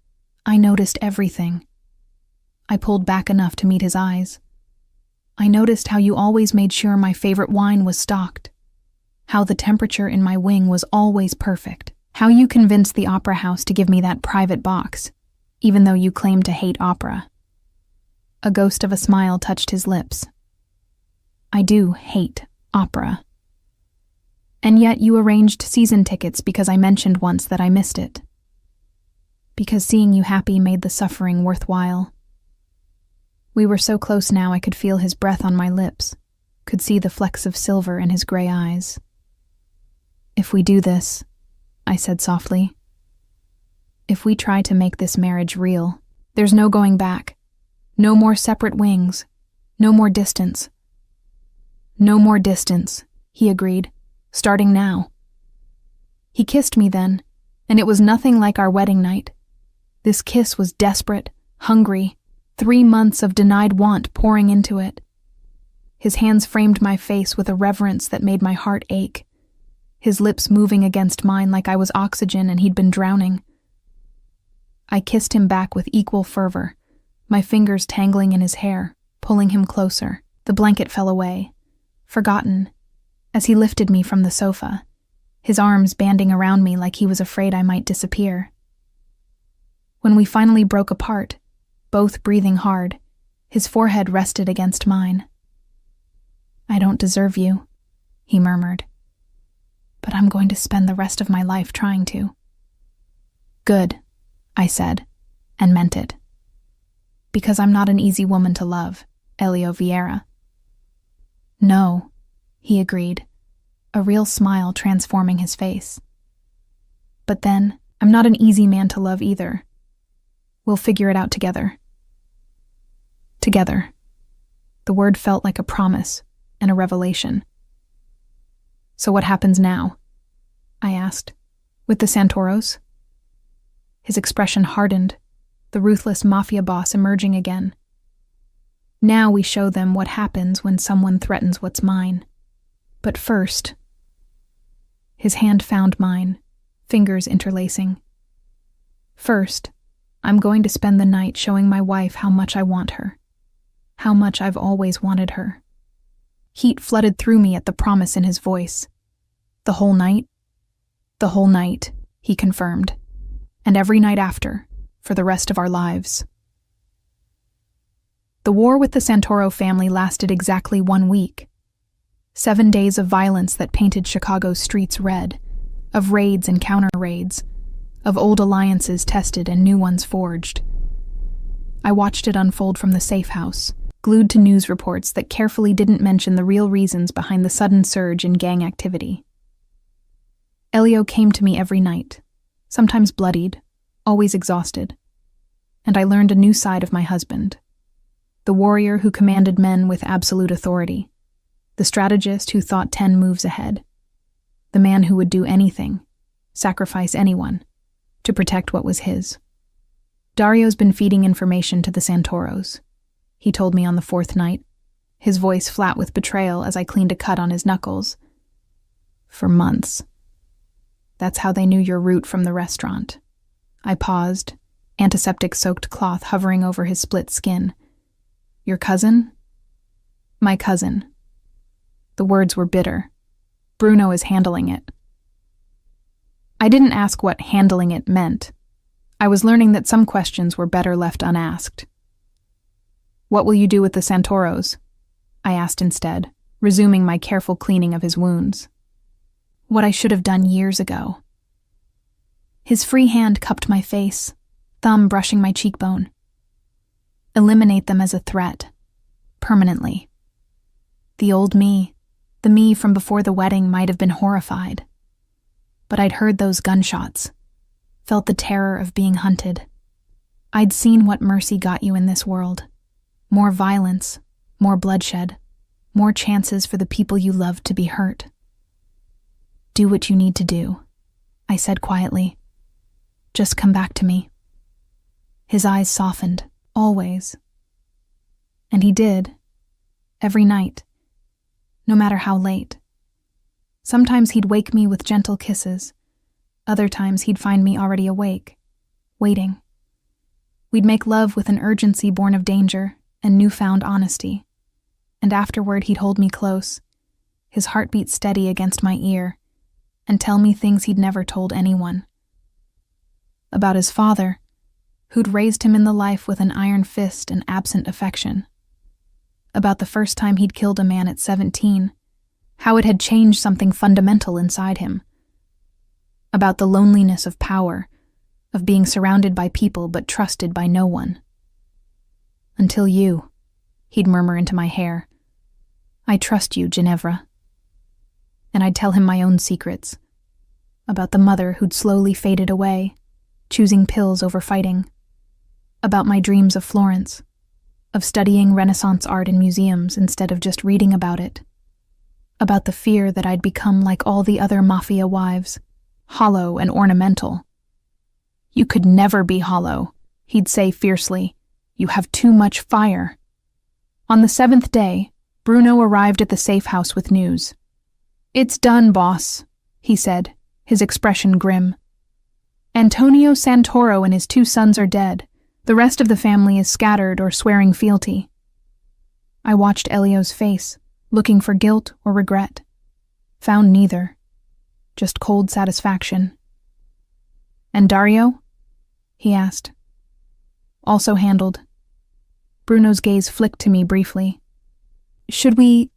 I noticed everything. I pulled back enough to meet his eyes. I noticed how you always made sure my favorite wine was stocked. How the temperature in my wing was always perfect. How you convinced the opera house to give me that private box, even though you claimed to hate opera. A ghost of a smile touched his lips. I do hate opera. And yet you arranged season tickets because I mentioned once that I missed it. Because seeing you happy made the suffering worthwhile. We were so close now I could feel his breath on my lips, could see the flecks of silver in his gray eyes. If we do this, I said softly, if we try to make this marriage real, there's no going back. No more separate wings. No more distance. No more distance, he agreed, starting now. He kissed me then, and it was nothing like our wedding night. This kiss was desperate, hungry, 3 months of denied want pouring into it. His hands framed my face with a reverence that made my heart ache, his lips moving against mine like I was oxygen and he'd been drowning. I kissed him back with equal fervor, my fingers tangling in his hair, pulling him closer. The blanket fell away, forgotten, as he lifted me from the sofa, his arms banding around me like he was afraid I might disappear. When we finally broke apart, both breathing hard, his forehead rested against mine. I don't deserve you, he murmured, but I'm going to spend the rest of my life trying to. Good, I said, and meant it. Because I'm not an easy woman to love, Elio Vieira. No, he agreed, a real smile transforming his face. But then, I'm not an easy man to love either. We'll figure it out together. Together. The word felt like a promise and a revelation. So what happens now? I asked. With the Santoros? His expression hardened, the ruthless Mafia boss emerging again. Now we show them what happens when someone threatens what's mine. But first... His hand found mine, fingers interlacing. First, I'm going to spend the night showing my wife how much I want her. How much I've always wanted her. Heat flooded through me at the promise in his voice. The whole night? The whole night, he confirmed. And every night after, for the rest of our lives. The war with the Santoro family lasted exactly 1 week, 7 days of violence that painted Chicago's streets red, of raids and counter-raids, of old alliances tested and new ones forged. I watched it unfold from the safe house, glued to news reports that carefully didn't mention the real reasons behind the sudden surge in gang activity. Elio came to me every night, sometimes bloodied, always exhausted, and I learned a new side of my husband. The warrior who commanded men with absolute authority, the strategist who thought 10 moves ahead, the man who would do anything, sacrifice anyone, to protect what was his. Dario's been feeding information to the Santoros, he told me on the 4th night, his voice flat with betrayal as I cleaned a cut on his knuckles. For months. That's how they knew your route from the restaurant. I paused, antiseptic-soaked cloth hovering over his split skin. Your cousin? My cousin. The words were bitter. Bruno is handling it. I didn't ask what handling it meant. I was learning that some questions were better left unasked. What will you do with the Santoros? I asked instead, resuming my careful cleaning of his wounds. What I should have done years ago. His free hand cupped my face, thumb brushing my cheekbone. Eliminate them as a threat. Permanently. The old me, the me from before the wedding, might have been horrified. But I'd heard those gunshots, felt the terror of being hunted. I'd seen what mercy got you in this world. More violence, more bloodshed, more chances for the people you loved to be hurt. Do what you need to do, I said quietly. Just come back to me. His eyes softened, always. And he did, every night, no matter how late. Sometimes he'd wake me with gentle kisses. Other times he'd find me already awake, waiting. We'd make love with an urgency born of danger and newfound honesty. And afterward he'd hold me close, his heartbeat steady against my ear, and tell me things he'd never told anyone. About his father, who'd raised him in the life with an iron fist and absent affection. About the first time he'd killed a man at 17, how it had changed something fundamental inside him. About the loneliness of power, of being surrounded by people but trusted by no one. Until you, he'd murmur into my hair. I trust you, Ginevra. And I'd tell him my own secrets. About the mother who'd slowly faded away, choosing pills over fighting. About my dreams of Florence, of studying Renaissance art in museums instead of just reading about it. About the fear that I'd become like all the other Mafia wives, hollow and ornamental. You could never be hollow, he'd say fiercely. You have too much fire. On the 7th day, Bruno arrived at the safe house with news. It's done, boss, he said, his expression grim. Antonio Santoro and his 2 sons are dead. The rest of the family is scattered or swearing fealty. I watched Elio's face, looking for guilt or regret. Found neither. Just cold satisfaction. And Dario? He asked. Also handled. Bruno's gaze flicked to me briefly. Should we...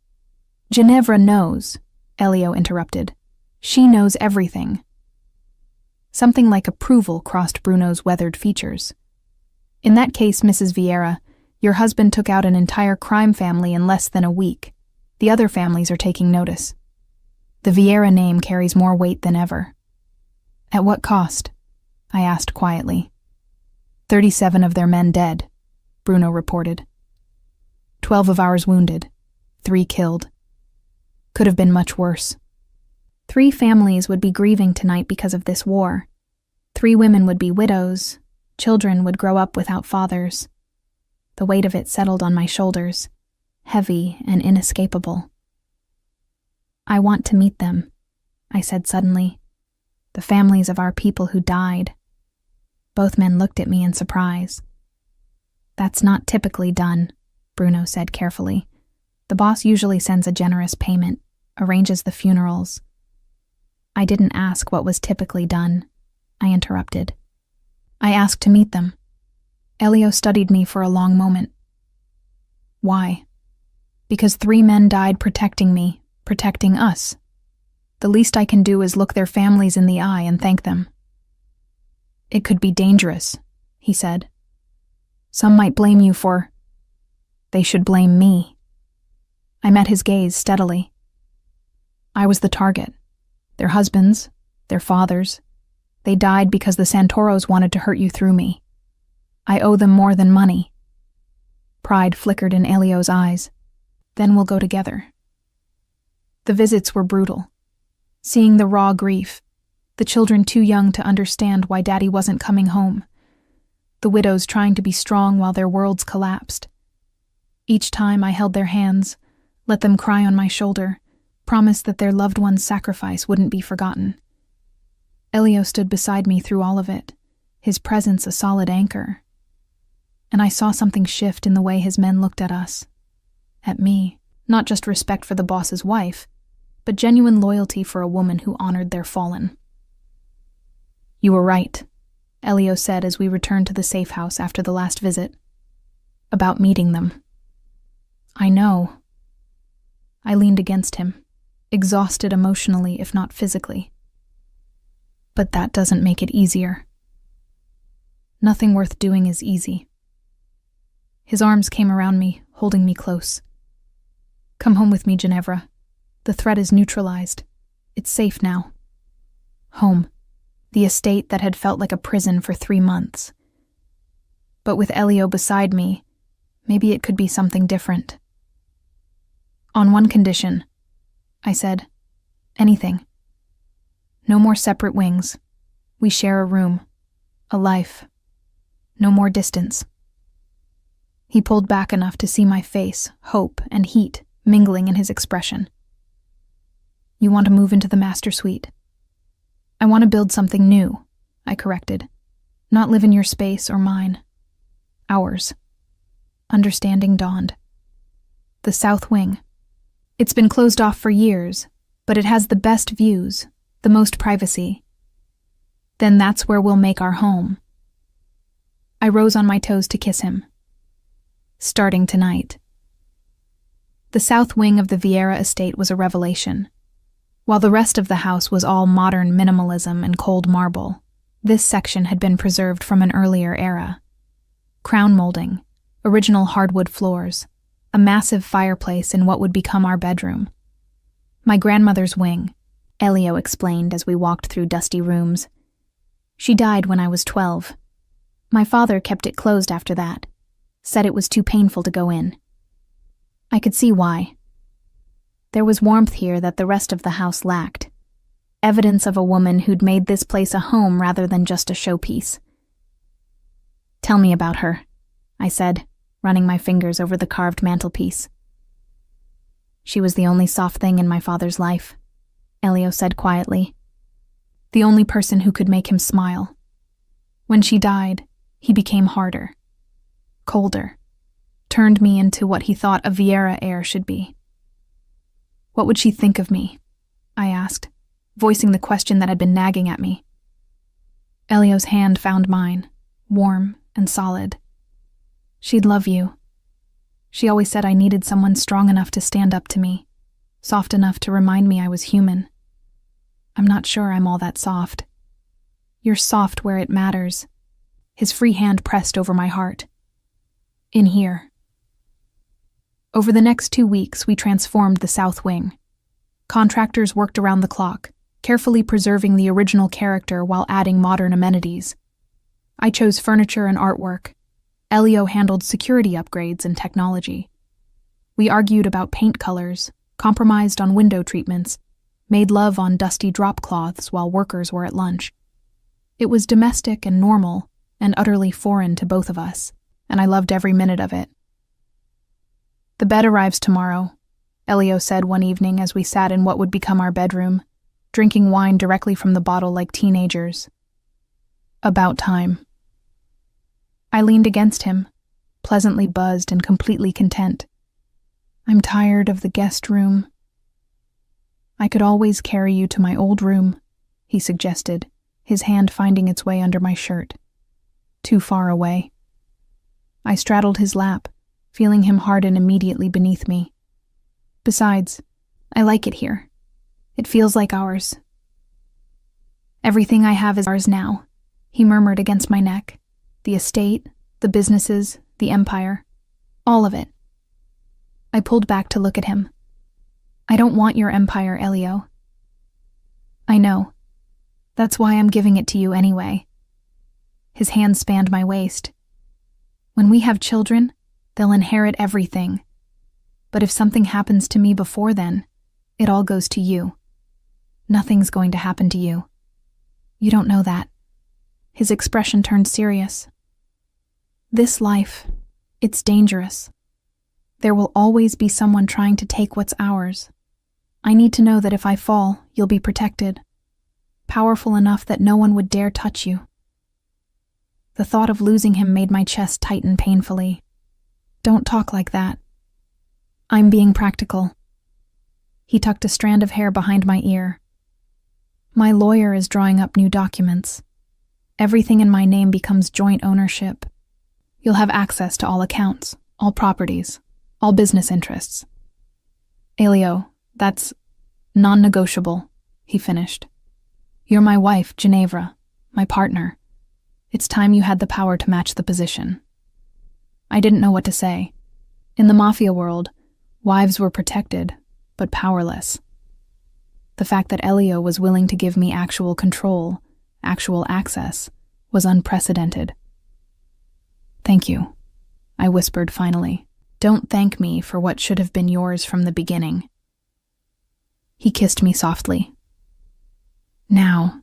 Ginevra knows, Elio interrupted. She knows everything. Something like approval crossed Bruno's weathered features. In that case, Mrs. Vieira, your husband took out an entire crime family in less than a week. The other families are taking notice. The Vieira name carries more weight than ever. At what cost? I asked quietly. 37 of their men dead, Bruno reported. 12 of ours wounded, 3 killed. Could have been much worse. 3 families would be grieving tonight because of this war. 3 women would be widows. Children would grow up without fathers. The weight of it settled on my shoulders, heavy and inescapable. I want to meet them, I said suddenly. The families of our people who died. Both men looked at me in surprise. That's not typically done, Bruno said carefully. The boss usually sends a generous payment, arranges the funerals. I didn't ask what was typically done, I interrupted. I asked to meet them. Elio studied me for a long moment. Why? Because 3 men died protecting me, protecting us. The least I can do is look their families in the eye and thank them. It could be dangerous, he said. Some might blame you for... They should blame me. I met his gaze steadily. I was the target. Their husbands, their fathers. They died because the Santoros wanted to hurt you through me. I owe them more than money. Pride flickered in Elio's eyes. Then we'll go together. The visits were brutal. Seeing the raw grief, the children too young to understand why Daddy wasn't coming home, the widows trying to be strong while their worlds collapsed. Each time I held their hands, let them cry on my shoulder, promised that their loved one's sacrifice wouldn't be forgotten. Elio stood beside me through all of it, his presence a solid anchor. And I saw something shift in the way his men looked at us. At me, not just respect for the boss's wife, but genuine loyalty for a woman who honored their fallen. You were right, Elio said as we returned to the safe house after the last visit. About meeting them. I know. I leaned against him, exhausted emotionally if not physically. But that doesn't make it easier. Nothing worth doing is easy. His arms came around me, holding me close. Come home with me, Ginevra. The threat is neutralized. It's safe now. Home. The estate that had felt like a prison for 3 months. But with Elio beside me, maybe it could be something different. On one condition, I said. Anything. No more separate wings. We share a room. A life. No more distance. He pulled back enough to see my face, hope, and heat mingling in his expression. You want to move into the master suite? I want to build something new, I corrected. Not live in your space or mine. Ours. Understanding dawned. The south wing. It's been closed off for years, but it has the best views, the most privacy. Then that's where we'll make our home. I rose on my toes to kiss him. Starting tonight. The south wing of the Vieira estate was a revelation. While the rest of the house was all modern minimalism and cold marble, this section had been preserved from an earlier era. Crown molding, original hardwood floors, a massive fireplace in what would become our bedroom. My grandmother's wing, Elio explained as we walked through dusty rooms. She died when I was 12. My father kept it closed after that, said it was too painful to go in. I could see why. There was warmth here that the rest of the house lacked. Evidence of a woman who'd made this place a home rather than just a showpiece. Tell me about her, I said, running my fingers over the carved mantelpiece. She was the only soft thing in my father's life, Elio said quietly. The only person who could make him smile. When she died, he became harder, colder, turned me into what he thought a Vieira heir should be. What would she think of me? I asked, voicing the question that had been nagging at me. Elio's hand found mine, warm and solid. She'd love you. She always said I needed someone strong enough to stand up to me, soft enough to remind me I was human. I'm not sure I'm all that soft. You're soft where it matters. His free hand pressed over my heart. In here. Over the next 2 weeks, we transformed the south wing. Contractors worked around the clock, carefully preserving the original character while adding modern amenities. I chose furniture and artwork. Elio handled security upgrades and technology. We argued about paint colors, compromised on window treatments, made love on dusty drop cloths while workers were at lunch. It was domestic and normal, and utterly foreign to both of us, and I loved every minute of it. The bed arrives tomorrow, Elio said one evening as we sat in what would become our bedroom, drinking wine directly from the bottle like teenagers. About time. I leaned against him, pleasantly buzzed and completely content. I'm tired of the guest room. I could always carry you to my old room, he suggested, his hand finding its way under my shirt. Too far away. I straddled his lap, feeling him harden immediately beneath me. Besides, I like it here. It feels like ours. Everything I have is ours now, he murmured against my neck. The estate, the businesses, the empire. All of it. I pulled back to look at him. I don't want your empire, Elio. I know. That's why I'm giving it to you anyway. His hand spanned my waist. When we have children, they'll inherit everything. But if something happens to me before then, it all goes to you. Nothing's going to happen to you. You don't know that. His expression turned serious. This life, it's dangerous. There will always be someone trying to take what's ours. I need to know that if I fall, you'll be protected. Powerful enough that no one would dare touch you. The thought of losing him made my chest tighten painfully. Don't talk like that. I'm being practical. He tucked a strand of hair behind my ear. My lawyer is drawing up new documents. Everything in my name becomes joint ownership. You'll have access to all accounts, all properties, all business interests. Elio, that's non-negotiable, he finished. You're my wife, Ginevra, my partner. It's time you had the power to match the position. I didn't know what to say. In the Mafia world, wives were protected, but powerless. The fact that Elio was willing to give me actual control, actual access, was unprecedented. Thank you, I whispered finally. Don't thank me for what should have been yours from the beginning. He kissed me softly. Now,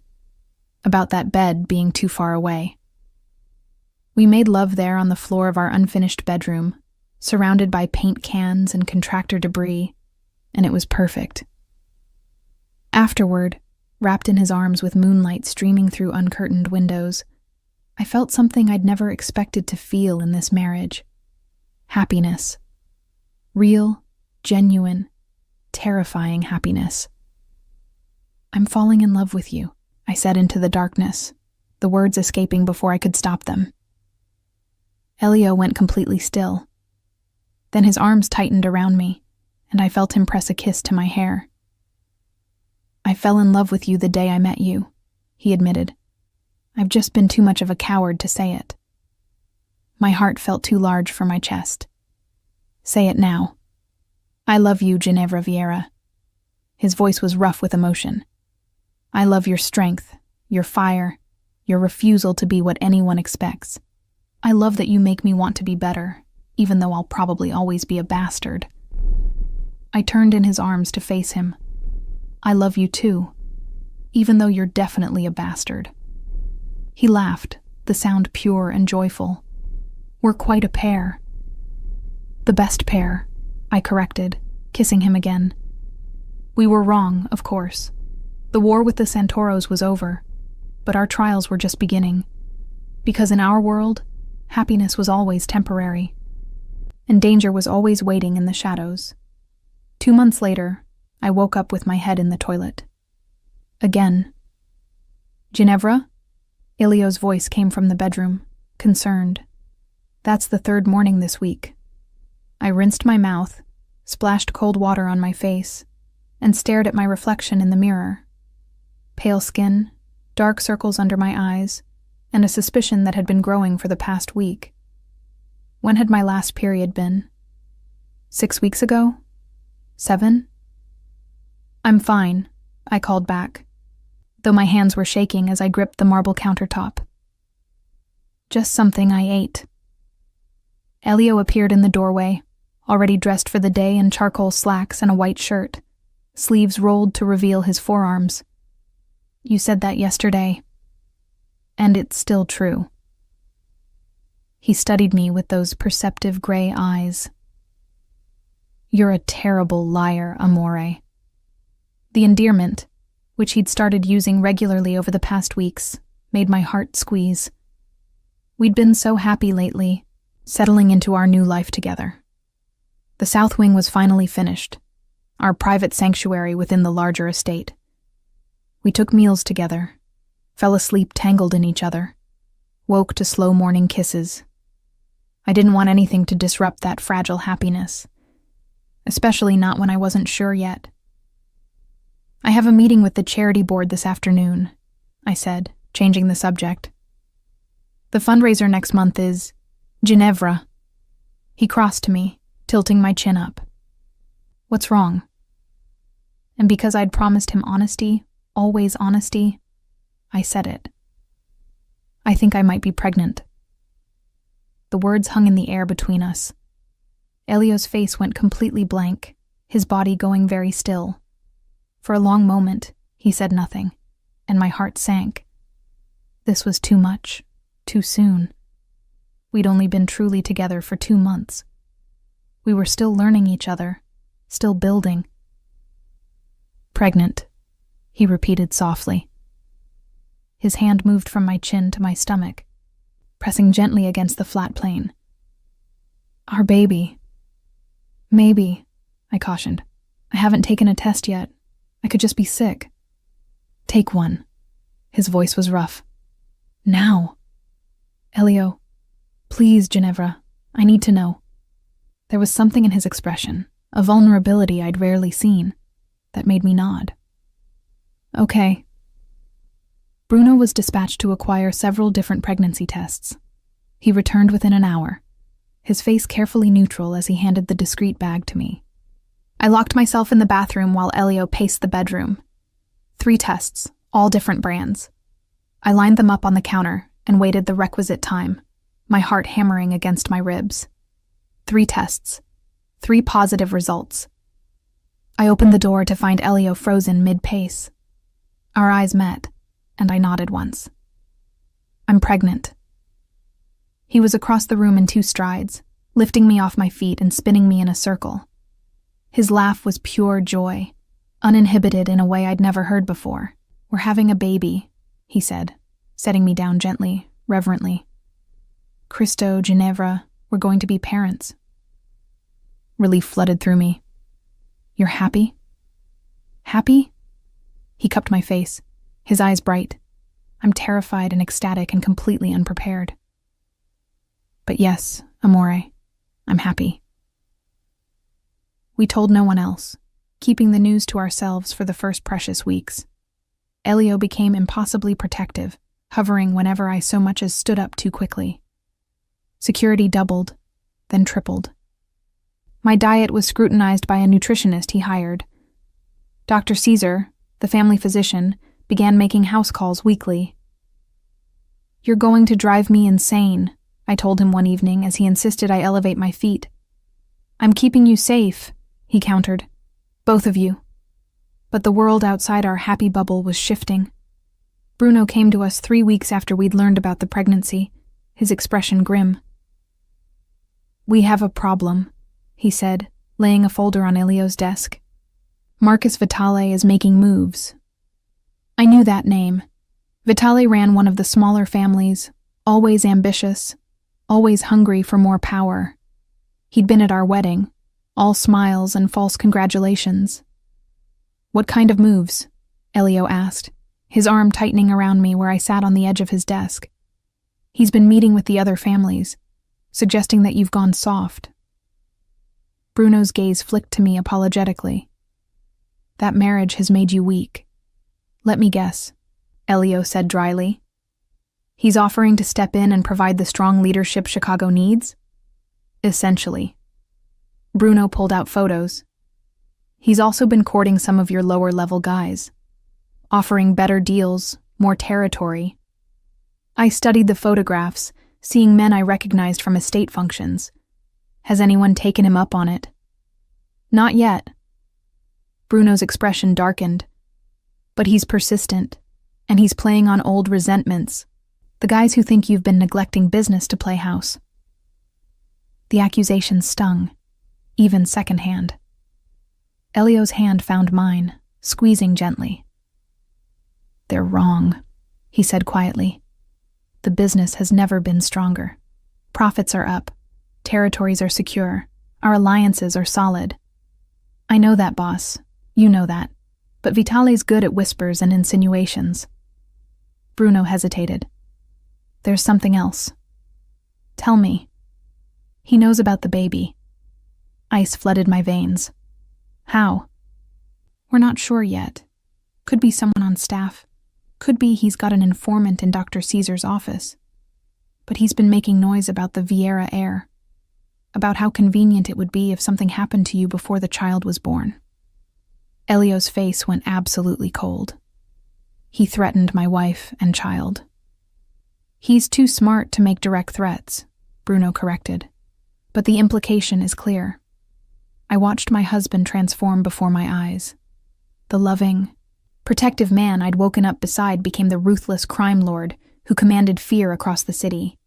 about that bed being too far away. We made love there on the floor of our unfinished bedroom, surrounded by paint cans and contractor debris, and it was perfect. Afterward, wrapped in his arms with moonlight streaming through uncurtained windows, I felt something I'd never expected to feel in this marriage. Happiness. Real, genuine, terrifying happiness. I'm falling in love with you, I said into the darkness, the words escaping before I could stop them. Elio went completely still. Then his arms tightened around me, and I felt him press a kiss to my hair. I fell in love with you the day I met you, he admitted. I've just been too much of a coward to say it. My heart felt too large for my chest. Say it now. I love you, Ginevra Vieira. His voice was rough with emotion. I love your strength, your fire, your refusal to be what anyone expects. I love that you make me want to be better, even though I'll probably always be a bastard. I turned in his arms to face him. I love you too, even though you're definitely a bastard. He laughed, the sound pure and joyful. We're quite a pair. The best pair, I corrected, kissing him again. We were wrong, of course. The war with the Santoros was over, but our trials were just beginning. Because in our world, happiness was always temporary, and danger was always waiting in the shadows. 2 months later, I woke up with my head in the toilet. Again. Ginevra? Elio's voice came from the bedroom, concerned. That's the 3rd morning this week. I rinsed my mouth, splashed cold water on my face, and stared at my reflection in the mirror. Pale skin, dark circles under my eyes, and a suspicion that had been growing for the past week. When had my last period been? 6 weeks ago? 7? I'm fine, I called back, though my hands were shaking as I gripped the marble countertop. Just something I ate. Elio appeared in the doorway, already dressed for the day in charcoal slacks and a white shirt, sleeves rolled to reveal his forearms. You said that yesterday, and it's still true. He studied me with those perceptive gray eyes. You're a terrible liar, amore. The endearment, which he'd started using regularly over the past weeks, made my heart squeeze. We'd been so happy lately, settling into our new life together. The south wing was finally finished, our private sanctuary within the larger estate. We took meals together, fell asleep tangled in each other, woke to slow morning kisses. I didn't want anything to disrupt that fragile happiness, especially not when I wasn't sure yet I have a meeting with the charity board this afternoon, I said, changing the subject. The fundraiser next month is Ginevra. He crossed to me, tilting my chin up. What's wrong? And because I'd promised him honesty, always honesty, I said it. I think I might be pregnant. The words hung in the air between us. Elio's face went completely blank, his body going very still. For a long moment, he said nothing, and my heart sank. This was too much, too soon. We'd only been truly together for 2 months. We were still learning each other, still building. Pregnant, he repeated softly. His hand moved from my chin to my stomach, pressing gently against the flat plane. Our baby. Maybe, I cautioned. I haven't taken a test yet. I could just be sick. Take one. His voice was rough. Now. Elio, please, Ginevra. I need to know. There was something in his expression, a vulnerability I'd rarely seen, that made me nod. Okay. Bruno was dispatched to acquire several different pregnancy tests. He returned within an hour, his face carefully neutral as he handed the discreet bag to me. I locked myself in the bathroom while Elio paced the bedroom. 3 tests, all different brands. I lined them up on the counter and waited the requisite time, my heart hammering against my ribs. 3 tests, 3 positive results. I opened the door to find Elio frozen mid-pace. Our eyes met, and I nodded once. I'm pregnant. He was across the room in 2 strides, lifting me off my feet and spinning me in a circle. His laugh was pure joy, uninhibited in a way I'd never heard before. We're having a baby, he said, setting me down gently, reverently. Cristo, Ginevra, we're going to be parents. Relief flooded through me. You're happy? Happy? He cupped my face, his eyes bright. I'm terrified and ecstatic and completely unprepared. But yes, amore, I'm happy. We told no one else, keeping the news to ourselves for the first precious weeks. Elio became impossibly protective, hovering whenever I so much as stood up too quickly. Security doubled, then tripled. My diet was scrutinized by a nutritionist he hired. Dr. Caesar, the family physician, began making house calls weekly. You're going to drive me insane, I told him one evening as he insisted I elevate my feet. I'm keeping you safe, he countered. Both of you. But the world outside our happy bubble was shifting. Bruno came to us 3 weeks after we'd learned about the pregnancy, his expression grim. We have a problem, he said, laying a folder on Elio's desk. Marcus Vitale is making moves. I knew that name. Vitale ran one of the smaller families, always ambitious, always hungry for more power. He'd been at our wedding, all smiles and false congratulations. What kind of moves? Elio asked, his arm tightening around me where I sat on the edge of his desk. He's been meeting with the other families, suggesting that you've gone soft. Bruno's gaze flicked to me apologetically. That marriage has made you weak. Let me guess, Elio said dryly. He's offering to step in and provide the strong leadership Chicago needs? Essentially. Bruno pulled out photos. He's also been courting some of your lower-level guys, offering better deals, more territory. I studied the photographs, seeing men I recognized from estate functions. Has anyone taken him up on it? Not yet. Bruno's expression darkened. But he's persistent, and he's playing on old resentments, the guys who think you've been neglecting business to play house. The accusation stung, even secondhand. Elio's hand found mine, squeezing gently. They're wrong, he said quietly. The business has never been stronger. Profits are up. Territories are secure. Our alliances are solid. I know that, boss. You know that. But Vitale's good at whispers and insinuations. Bruno hesitated. There's something else. Tell me. He knows about the baby. Ice flooded my veins. How? We're not sure yet. Could be someone on staff. Could be he's got an informant in Dr. Caesar's office. But he's been making noise about the Vieira heir, about how convenient it would be if something happened to you before the child was born. Elio's face went absolutely cold. He threatened my wife and child. He's too smart to make direct threats, Bruno corrected. But the implication is clear. I watched my husband transform before my eyes. The loving, protective man I'd woken up beside became the ruthless crime lord who commanded fear across the city.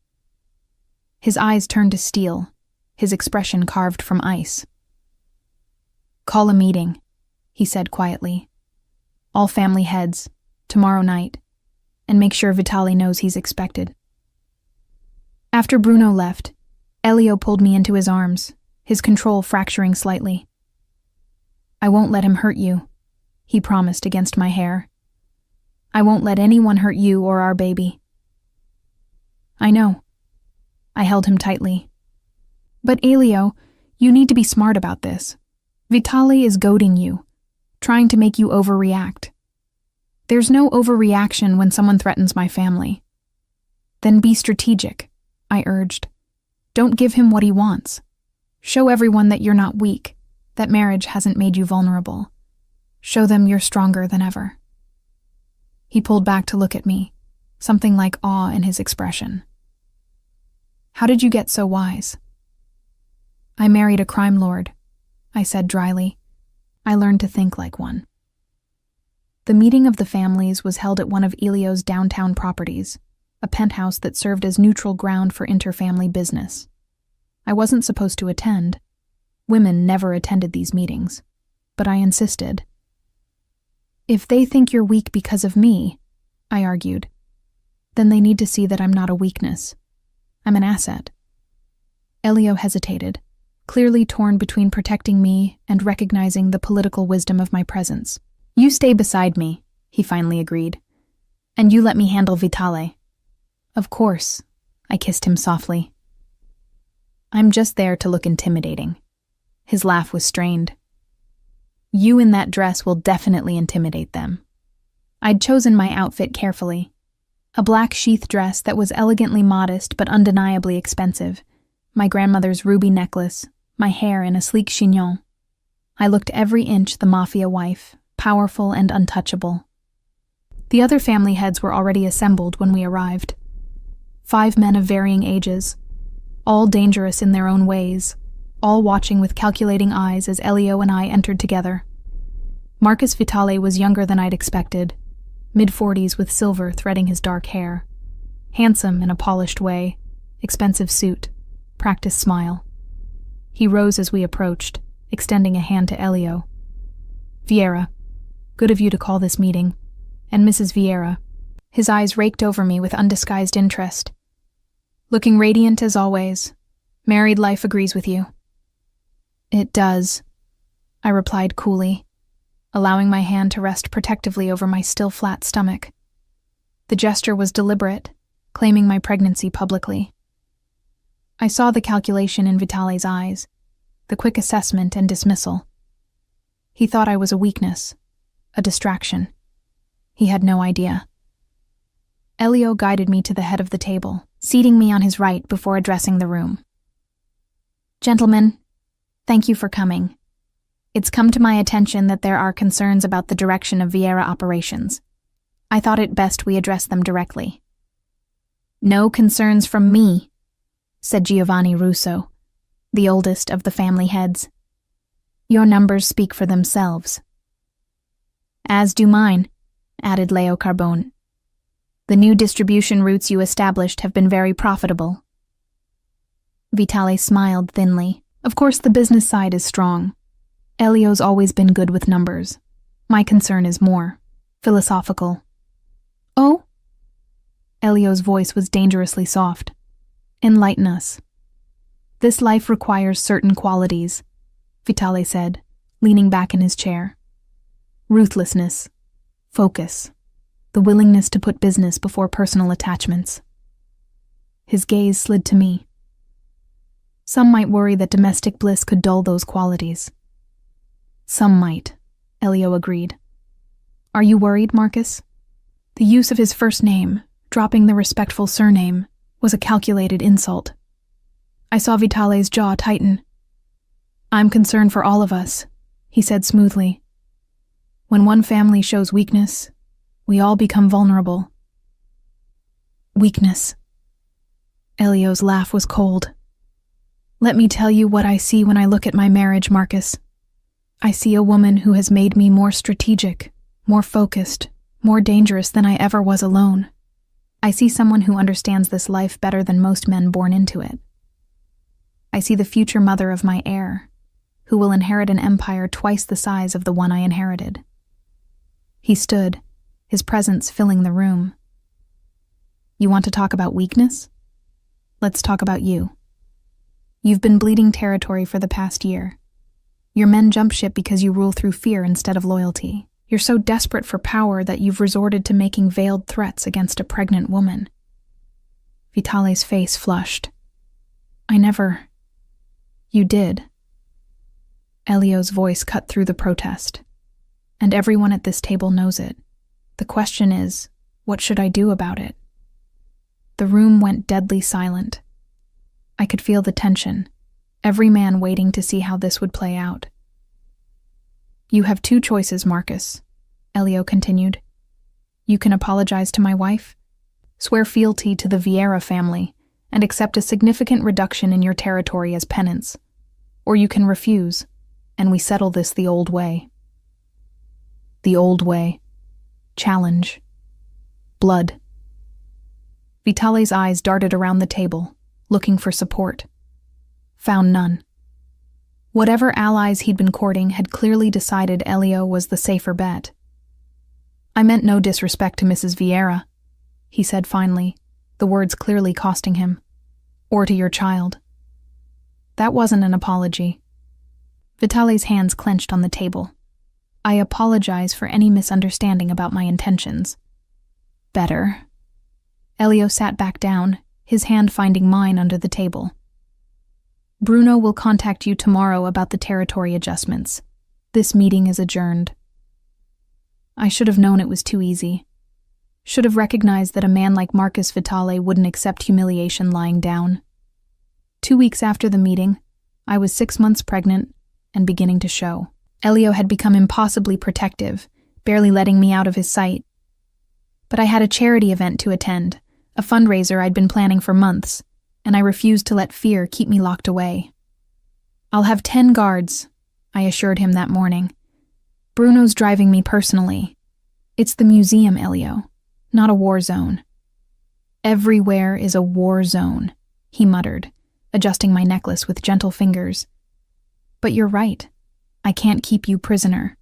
His eyes turned to steel, his expression carved from ice. "Call a meeting," he said quietly. "All family heads, tomorrow night, and make sure Vitali knows he's expected." After Bruno left, Elio pulled me into his arms, his control fracturing slightly. "I won't let him hurt you," he promised against my hair. "I won't let anyone hurt you or our baby." "I know." I held him tightly. "But Elio, you need to be smart about this. Vitali is goading you, trying to make you overreact. There's no overreaction when someone threatens my family." "Then be strategic," I urged. "Don't give him what he wants. Show everyone that you're not weak, that marriage hasn't made you vulnerable. Show them you're stronger than ever." He pulled back to look at me, something like awe in his expression. "How did you get so wise?" "I married a crime lord," I said dryly. "I learned to think like one." The meeting of the families was held at one of Elio's downtown properties, a penthouse that served as neutral ground for interfamily business. I wasn't supposed to attend. Women never attended these meetings, but I insisted. "If they think you're weak because of me," I argued, "then they need to see that I'm not a weakness. I'm an asset." Elio hesitated, clearly torn between protecting me and recognizing the political wisdom of my presence. "You stay beside me," he finally agreed, "and you let me handle Vitale." "Of course," I kissed him softly. "I'm just there to look intimidating." His laugh was strained. "You in that dress will definitely intimidate them." I'd chosen my outfit carefully. A black sheath dress that was elegantly modest but undeniably expensive, my grandmother's ruby necklace, my hair in a sleek chignon. I looked every inch the Mafia wife, powerful and untouchable. The other family heads were already assembled when we arrived. 5 men of varying ages, all dangerous in their own ways, all watching with calculating eyes as Elio and I entered together. Marcus Vitale was younger than I'd expected, mid-40s with silver threading his dark hair. Handsome in a polished way, expensive suit, practiced smile. He rose as we approached, extending a hand to Elio. "Vieira, good of you to call this meeting. And Mrs. Vieira." His eyes raked over me with undisguised interest. "Looking radiant as always. Married life agrees with you." "It does," I replied coolly, allowing my hand to rest protectively over my still flat stomach. The gesture was deliberate, claiming my pregnancy publicly. I saw the calculation in Vitale's eyes, the quick assessment and dismissal. He thought I was a weakness, a distraction. He had no idea. Elio guided me to the head of the table, seating me on his right before addressing the room. "Gentlemen, thank you for coming. It's come to my attention that there are concerns about the direction of Vieira operations. I thought it best we address them directly." "No concerns from me," said Giovanni Russo, the oldest of the family heads. "Your numbers speak for themselves." "As do mine," added Leo Carbone. "The new distribution routes you established have been very profitable." Vitale smiled thinly. "Of course the business side is strong. Elio's always been good with numbers. My concern is more philosophical." "Oh?" Elio's voice was dangerously soft. "Enlighten us." "This life requires certain qualities," Vitale said, leaning back in his chair. "Ruthlessness, focus, the willingness to put business before personal attachments." His gaze slid to me. "Some might worry that domestic bliss could dull those qualities." "Some might," Elio agreed. Are you worried, Marcus? The use of his first name, dropping the respectful surname, was a calculated insult. I saw Vitale's jaw tighten. I'm concerned for all of us, he said smoothly. When one family shows weakness, we all become vulnerable. Weakness. Elio's laugh was cold. Let me tell you what I see when I look at my marriage, Marcus. I see a woman who has made me more strategic, more focused, more dangerous than I ever was alone. I see someone who understands this life better than most men born into it. I see the future mother of my heir, who will inherit an empire twice the size of the one I inherited. He stood, his presence filling the room. You want to talk about weakness? Let's talk about you. You've been bleeding territory for the past year. Your men jump ship because you rule through fear instead of loyalty. You're so desperate for power that you've resorted to making veiled threats against a pregnant woman. Vitale's face flushed. I never... You did. Elio's voice cut through the protest. And everyone at this table knows it. The question is, what should I do about it? The room went deadly silent. I could feel the tension, every man waiting to see how this would play out. You have two choices, Marcus, Elio continued. You can apologize to my wife, swear fealty to the Vieira family, and accept a significant reduction in your territory as penance. Or you can refuse, and we settle this the old way. The old way. Challenge. Blood. Vitale's eyes darted around the table, looking for support. Found none. Whatever allies he'd been courting had clearly decided Elio was the safer bet. I meant no disrespect to Mrs. Vieira, he said finally, the words clearly costing him. Or to your child. That wasn't an apology. Vitale's hands clenched on the table. I apologize for any misunderstanding about my intentions. Better. Elio sat back down, his hand finding mine under the table. Bruno will contact you tomorrow about the territory adjustments. This meeting is adjourned. I should have known it was too easy. Should have recognized that a man like Marcus Vitale wouldn't accept humiliation lying down. 2 weeks after the meeting, I was 6 months pregnant and beginning to show. Elio had become impossibly protective, barely letting me out of his sight. But I had a charity event to attend, a fundraiser I'd been planning for months, and I refused to let fear keep me locked away. I'll have 10 guards, I assured him that morning. Bruno's driving me personally. It's the museum, Elio, not a war zone. Everywhere is a war zone, he muttered, adjusting my necklace with gentle fingers. But you're right. I can't keep you prisoner.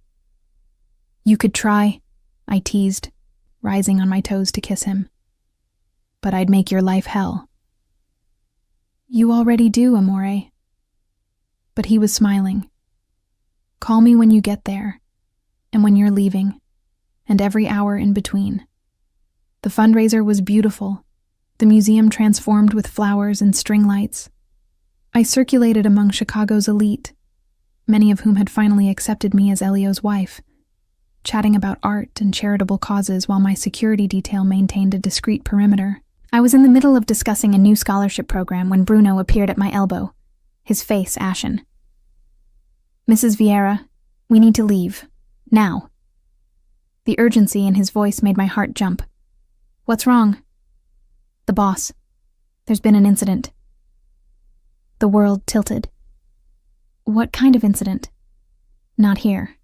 You could try, I teased, rising on my toes to kiss him. But I'd make your life hell. You already do, amore. But he was smiling. Call me when you get there, and when you're leaving, and every hour in between. The fundraiser was beautiful, the museum transformed with flowers and string lights. I circulated among Chicago's elite, many of whom had finally accepted me as Elio's wife, chatting about art and charitable causes while my security detail maintained a discreet perimeter. I was in the middle of discussing a new scholarship program when Bruno appeared at my elbow, his face ashen. Mrs. Vieira, we need to leave. Now. The urgency in his voice made my heart jump. What's wrong? The boss. There's been an incident. The world tilted. What kind of incident? Not here.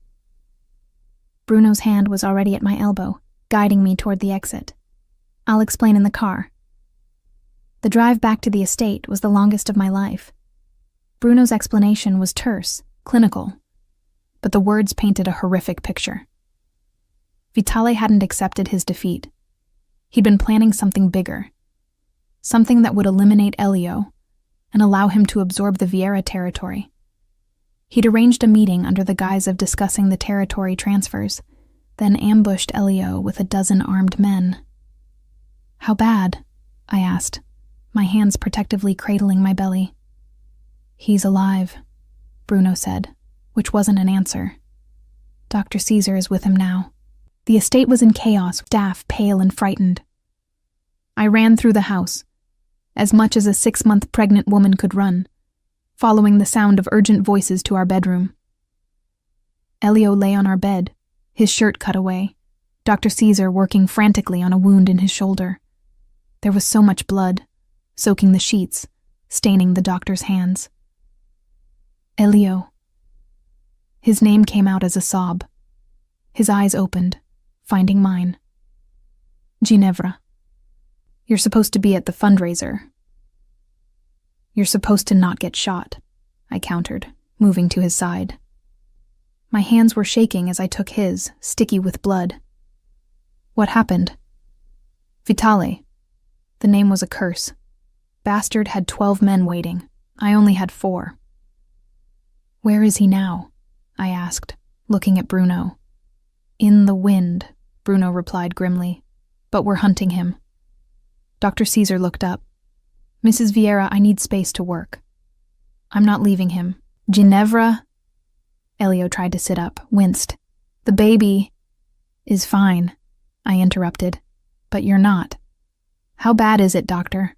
Bruno's hand was already at my elbow, guiding me toward the exit. I'll explain in the car. The drive back to the estate was the longest of my life. Bruno's explanation was terse, clinical, but the words painted a horrific picture. Vitale hadn't accepted his defeat. He'd been planning something bigger, something that would eliminate Elio and allow him to absorb the Vieira territory. He'd arranged a meeting under the guise of discussing the territory transfers, then ambushed Elio with a dozen armed men. How bad? I asked, my hands protectively cradling my belly. He's alive, Bruno said, which wasn't an answer. Dr. Caesar is with him now. The estate was in chaos, staff pale and frightened. I ran through the house, as much as a 6-month pregnant woman could run, following the sound of urgent voices to our bedroom. Elio lay on our bed, his shirt cut away, Dr. Caesar working frantically on a wound in his shoulder. There was so much blood, soaking the sheets, staining the doctor's hands. Elio. His name came out as a sob. His eyes opened, finding mine. Ginevra. You're supposed to be at the fundraiser. You're supposed to not get shot, I countered, moving to his side. My hands were shaking as I took his, sticky with blood. What happened? Vitale. The name was a curse. Bastard had 12 men waiting. I only had 4. Where is he now? I asked, looking at Bruno. In the wind, Bruno replied grimly. But we're hunting him. Dr. Caesar looked up. Mrs. Vieira, I need space to work. I'm not leaving him. Ginevra? Elio tried to sit up, winced. The baby is fine, I interrupted. But you're not. How bad is it, doctor?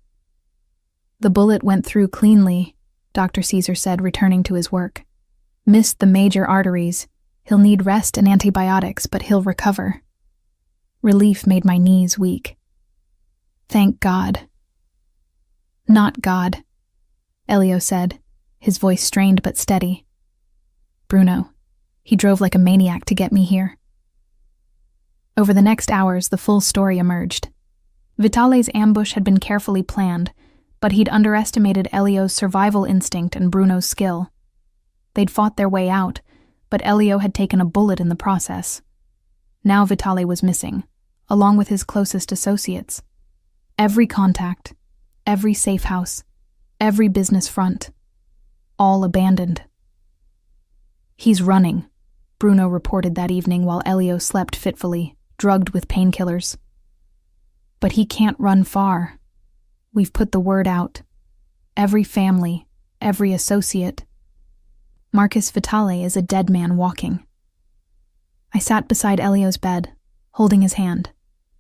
The bullet went through cleanly, Dr. Caesar said, returning to his work. Missed the major arteries. He'll need rest and antibiotics, but he'll recover. Relief made my knees weak. Thank God. Not God, Elio said, his voice strained but steady. Bruno. He drove like a maniac to get me here. Over the next hours, the full story emerged. Vitale's ambush had been carefully planned, but he'd underestimated Elio's survival instinct and Bruno's skill. They'd fought their way out, but Elio had taken a bullet in the process. Now Vitale was missing, along with his closest associates. Every contact, every safe house, every business front, all abandoned. He's running, Bruno reported that evening while Elio slept fitfully, drugged with painkillers. But he can't run far. We've put the word out. Every family, every associate. Marcus Vitale is a dead man walking. I sat beside Elio's bed, holding his hand,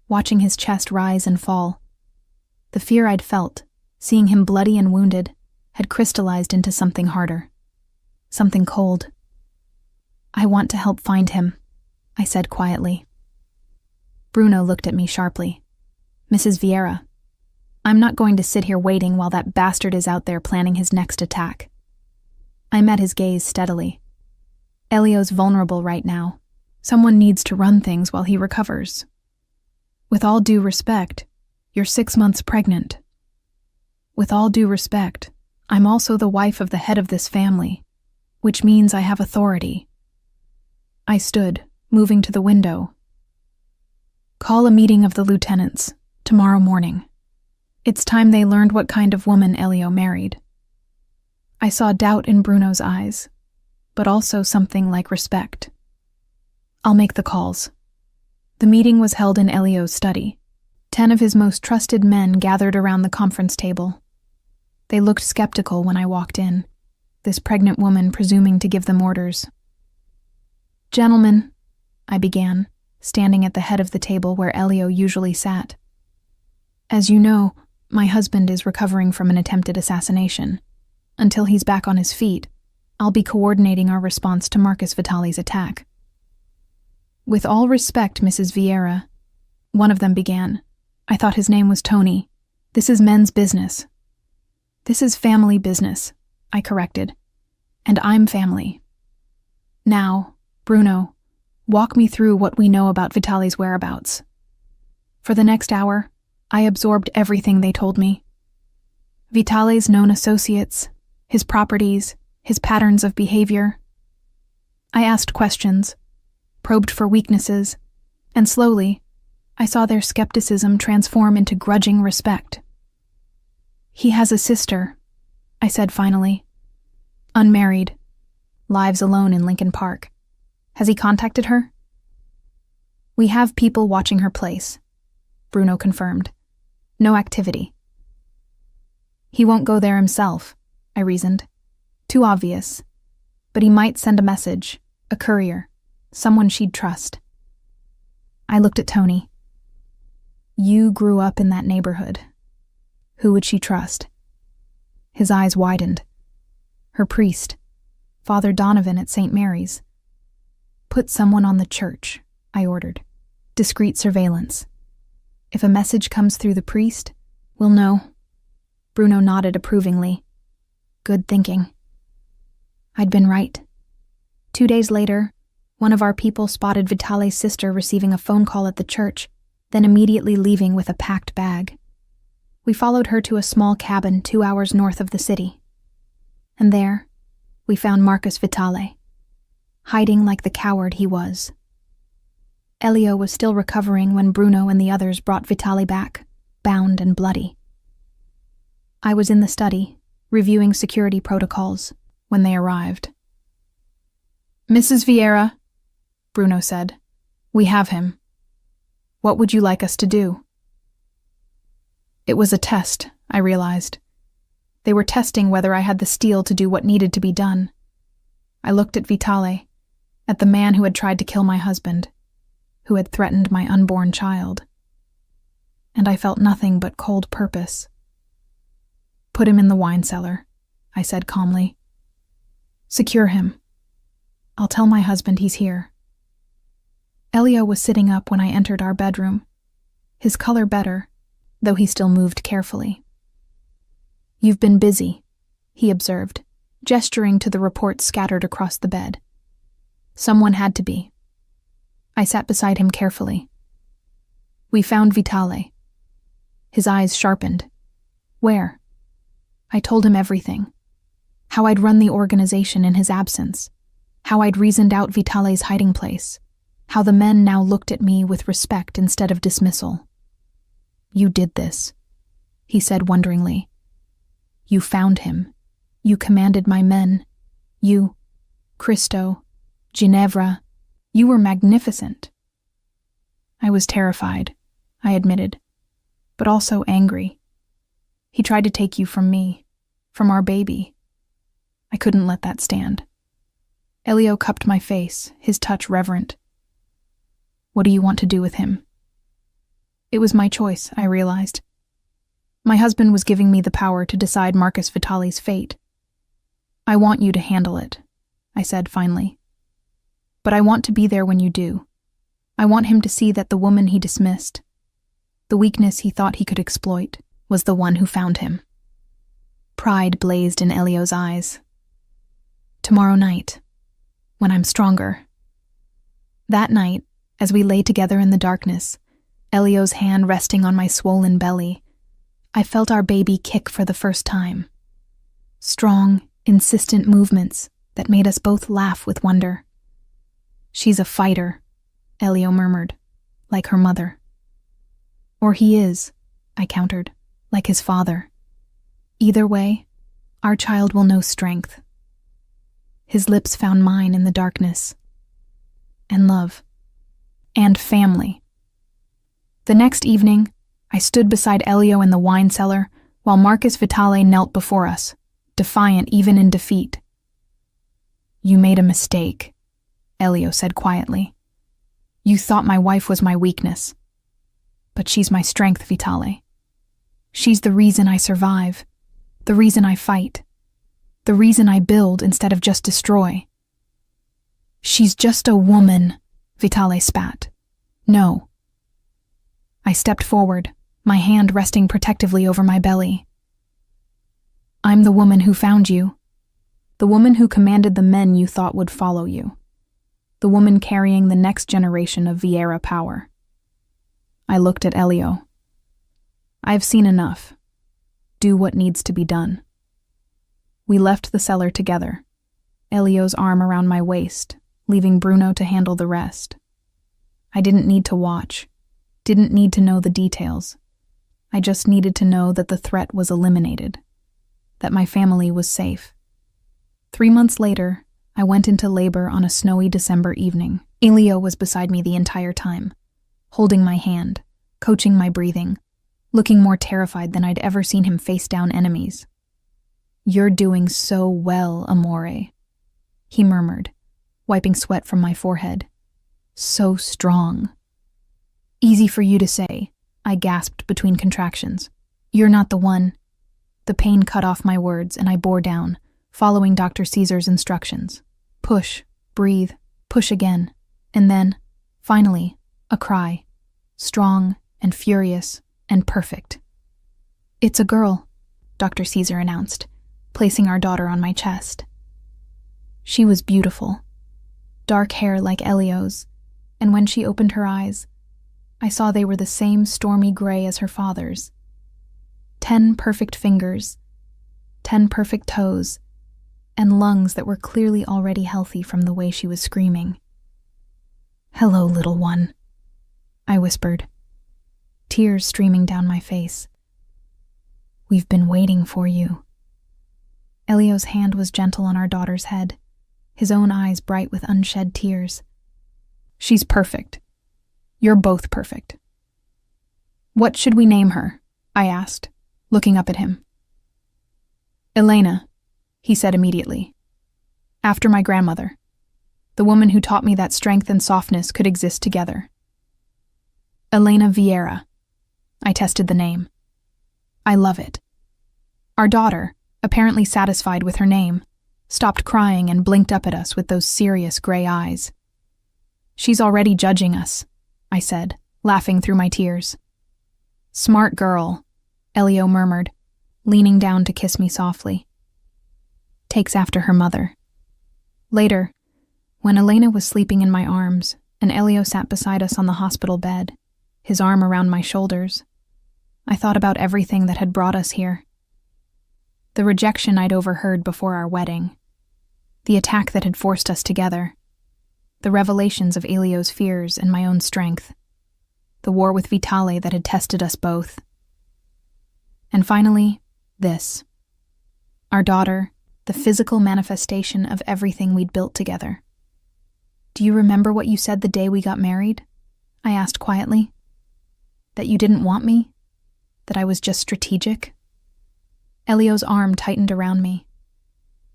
watching his chest rise and fall. The fear I'd felt, seeing him bloody and wounded, had crystallized into something harder. Something cold. I want to help find him, I said quietly. Bruno looked at me sharply. Mrs. Vieira, I'm not going to sit here waiting while that bastard is out there planning his next attack. I met his gaze steadily. Elio's vulnerable right now. Someone needs to run things while he recovers. With all due respect, you're 6 months pregnant. With all due respect, I'm also the wife of the head of this family, which means I have authority. I stood, moving to the window. Call a meeting of the lieutenants, tomorrow morning. It's time they learned what kind of woman Elio married. I saw doubt in Bruno's eyes, but also something like respect. I'll make the calls. The meeting was held in Elio's study. 10 of his most trusted men gathered around the conference table. They looked skeptical when I walked in, this pregnant woman presuming to give them orders. Gentlemen, I began, standing at the head of the table where Elio usually sat. As you know, my husband is recovering from an attempted assassination. Until he's back on his feet, I'll be coordinating our response to Marcus Vitale's attack. With all respect, Mrs. Vieira, one of them began. I thought his name was Tony. This is men's business. This is family business, I corrected. And I'm family. Now, Bruno, walk me through what we know about Vitale's whereabouts. For the next hour, I absorbed everything they told me. Vitale's known associates, his properties, his patterns of behavior. I asked questions, probed for weaknesses, and slowly, I saw their skepticism transform into grudging respect. He has a sister, I said finally. Unmarried, lives alone in Lincoln Park. Has he contacted her? We have people watching her place, Bruno confirmed. No activity. He won't go there himself, I reasoned. Too obvious. But he might send a message, a courier, someone she'd trust. I looked at Tony. You grew up in that neighborhood. Who would she trust? His eyes widened. Her priest, Father Donovan at St. Mary's. Put someone on the church, I ordered. Discreet surveillance. If a message comes through the priest, we'll know. Bruno nodded approvingly. Good thinking. I'd been right. 2 days later, one of our people spotted Vitale's sister receiving a phone call at the church, then immediately leaving with a packed bag. We followed her to a small cabin 2 hours north of the city. And there, we found Marcus Vitale, hiding like the coward he was. Elio was still recovering when Bruno and the others brought Vitale back, bound and bloody. I was in the study, reviewing security protocols, when they arrived. Mrs. Vieira, Bruno said, we have him. What would you like us to do? It was a test, I realized. They were testing whether I had the steel to do what needed to be done. I looked at Vitale, at the man who had tried to kill my husband, who had threatened my unborn child. And I felt nothing but cold purpose. Put him in the wine cellar, I said calmly. Secure him. I'll tell my husband he's here. Elio was sitting up when I entered our bedroom, his color better, though he still moved carefully. You've been busy, he observed, gesturing to the reports scattered across the bed. Someone had to be. I sat beside him carefully. We found Vitale. His eyes sharpened. Where? I told him everything. How I'd run the organization in his absence. How I'd reasoned out Vitale's hiding place. How the men now looked at me with respect instead of dismissal. You did this, he said wonderingly. You found him. You commanded my men. You, Cristo, Ginevra, you were magnificent. I was terrified, I admitted, but also angry. He tried to take you from me, from our baby. I couldn't let that stand. Elio cupped my face, his touch reverent. What do you want to do with him? It was my choice, I realized. My husband was giving me the power to decide Marcus Vitale's fate. I want you to handle it, I said finally. But I want to be there when you do. I want him to see that the woman he dismissed, the weakness he thought he could exploit, was the one who found him. Pride blazed in Elio's eyes. Tomorrow night, when I'm stronger. That night, as we lay together in the darkness, Elio's hand resting on my swollen belly, I felt our baby kick for the first time. Strong, insistent movements that made us both laugh with wonder. She's a fighter, Elio murmured, like her mother. Or he is, I countered, like his father. Either way, our child will know strength. His lips found mine in the darkness. And love. And family. The next evening, I stood beside Elio in the wine cellar while Marcus Vitale knelt before us, defiant even in defeat. You made a mistake, Elio said quietly. You thought my wife was my weakness. But she's my strength, Vitale. She's the reason I survive, the reason I fight, the reason I build instead of just destroy. She's just a woman, Vitale spat. No. I stepped forward, my hand resting protectively over my belly. I'm the woman who found you, the woman who commanded the men you thought would follow you, the woman carrying the next generation of Vieira power. I looked at Elio. I've seen enough. Do what needs to be done. We left the cellar together, Elio's arm around my waist, leaving Bruno to handle the rest. I didn't need to watch, didn't need to know the details. I just needed to know that the threat was eliminated, that my family was safe. 3 months later, I went into labor on a snowy December evening. Elio was beside me the entire time, holding my hand, coaching my breathing, looking more terrified than I'd ever seen him face down enemies. You're doing so well, amore, he murmured, wiping sweat from my forehead. So strong. Easy for you to say, I gasped between contractions. You're not the one. The pain cut off my words and I bore down, following Dr. Caesar's instructions. Push, breathe, push again. And then, finally, a cry. Strong and furious and perfect. It's a girl, Dr. Caesar announced, placing our daughter on my chest. She was beautiful. Dark hair like Elio's, and when she opened her eyes, I saw they were the same stormy gray as her father's. 10 perfect fingers, 10 perfect toes, and lungs that were clearly already healthy from the way she was screaming. Hello, little one, I whispered, tears streaming down my face. We've been waiting for you. Elio's hand was gentle on our daughter's head, his own eyes bright with unshed tears. She's perfect. You're both perfect. What should we name her? I asked, looking up at him. Elena, he said immediately. After my grandmother, the woman who taught me that strength and softness could exist together. Elena Vieira. I tested the name. I love it. Our daughter, apparently satisfied with her name, stopped crying and blinked up at us with those serious gray eyes. She's already judging us, I said, laughing through my tears. Smart girl, Elio murmured, leaning down to kiss me softly. Takes after her mother. Later, when Elena was sleeping in my arms and Elio sat beside us on the hospital bed, his arm around my shoulders, I thought about everything that had brought us here. The rejection I'd overheard before our wedding, the attack that had forced us together, the revelations of Elio's fears and my own strength, the war with Vitale that had tested us both. And finally, this. Our daughter, the physical manifestation of everything we'd built together. Do you remember what you said the day we got married? I asked quietly. That you didn't want me? That I was just strategic? Elio's arm tightened around me.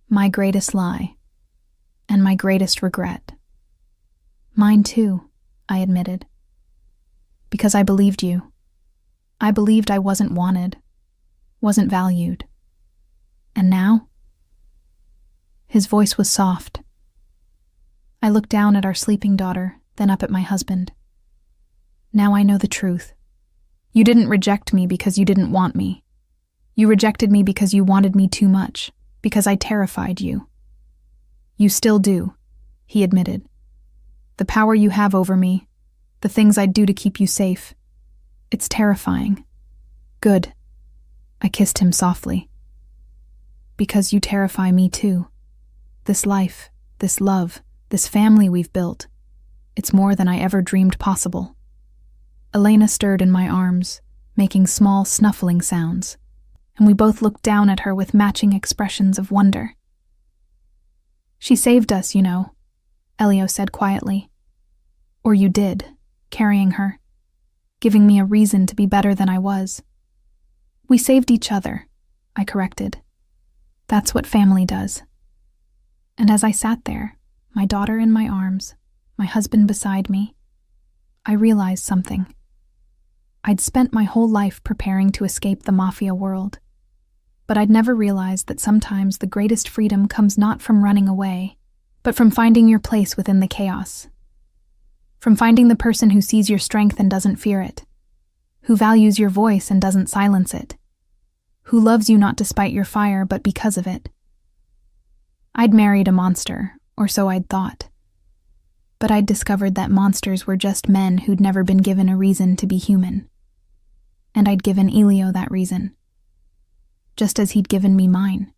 My greatest lie. And my greatest regret. Mine too, I admitted. Because I believed you. I believed I wasn't wanted, wasn't valued. And now? His voice was soft. I looked down at our sleeping daughter, then up at my husband. Now I know the truth. You didn't reject me because you didn't want me. You rejected me because you wanted me too much, because I terrified you. You still do, he admitted. The power you have over me, the things I'd do to keep you safe. It's terrifying. Good. I kissed him softly. Because you terrify me too. This life, this love, this family we've built. It's more than I ever dreamed possible. Elena stirred in my arms, making small snuffling sounds, and we both looked down at her with matching expressions of wonder. She saved us, you know, Elio said quietly. Or you did, carrying her, giving me a reason to be better than I was. We saved each other, I corrected. That's what family does. And as I sat there, my daughter in my arms, my husband beside me, I realized something. I'd spent my whole life preparing to escape the Mafia world, but I'd never realized that sometimes the greatest freedom comes not from running away, but from finding your place within the chaos. From finding the person who sees your strength and doesn't fear it, who values your voice and doesn't silence it, who loves you not despite your fire but because of it. I'd married a monster, or so I'd thought. But I'd discovered that monsters were just men who'd never been given a reason to be human. And I'd given Elio that reason. Just as he'd given me mine.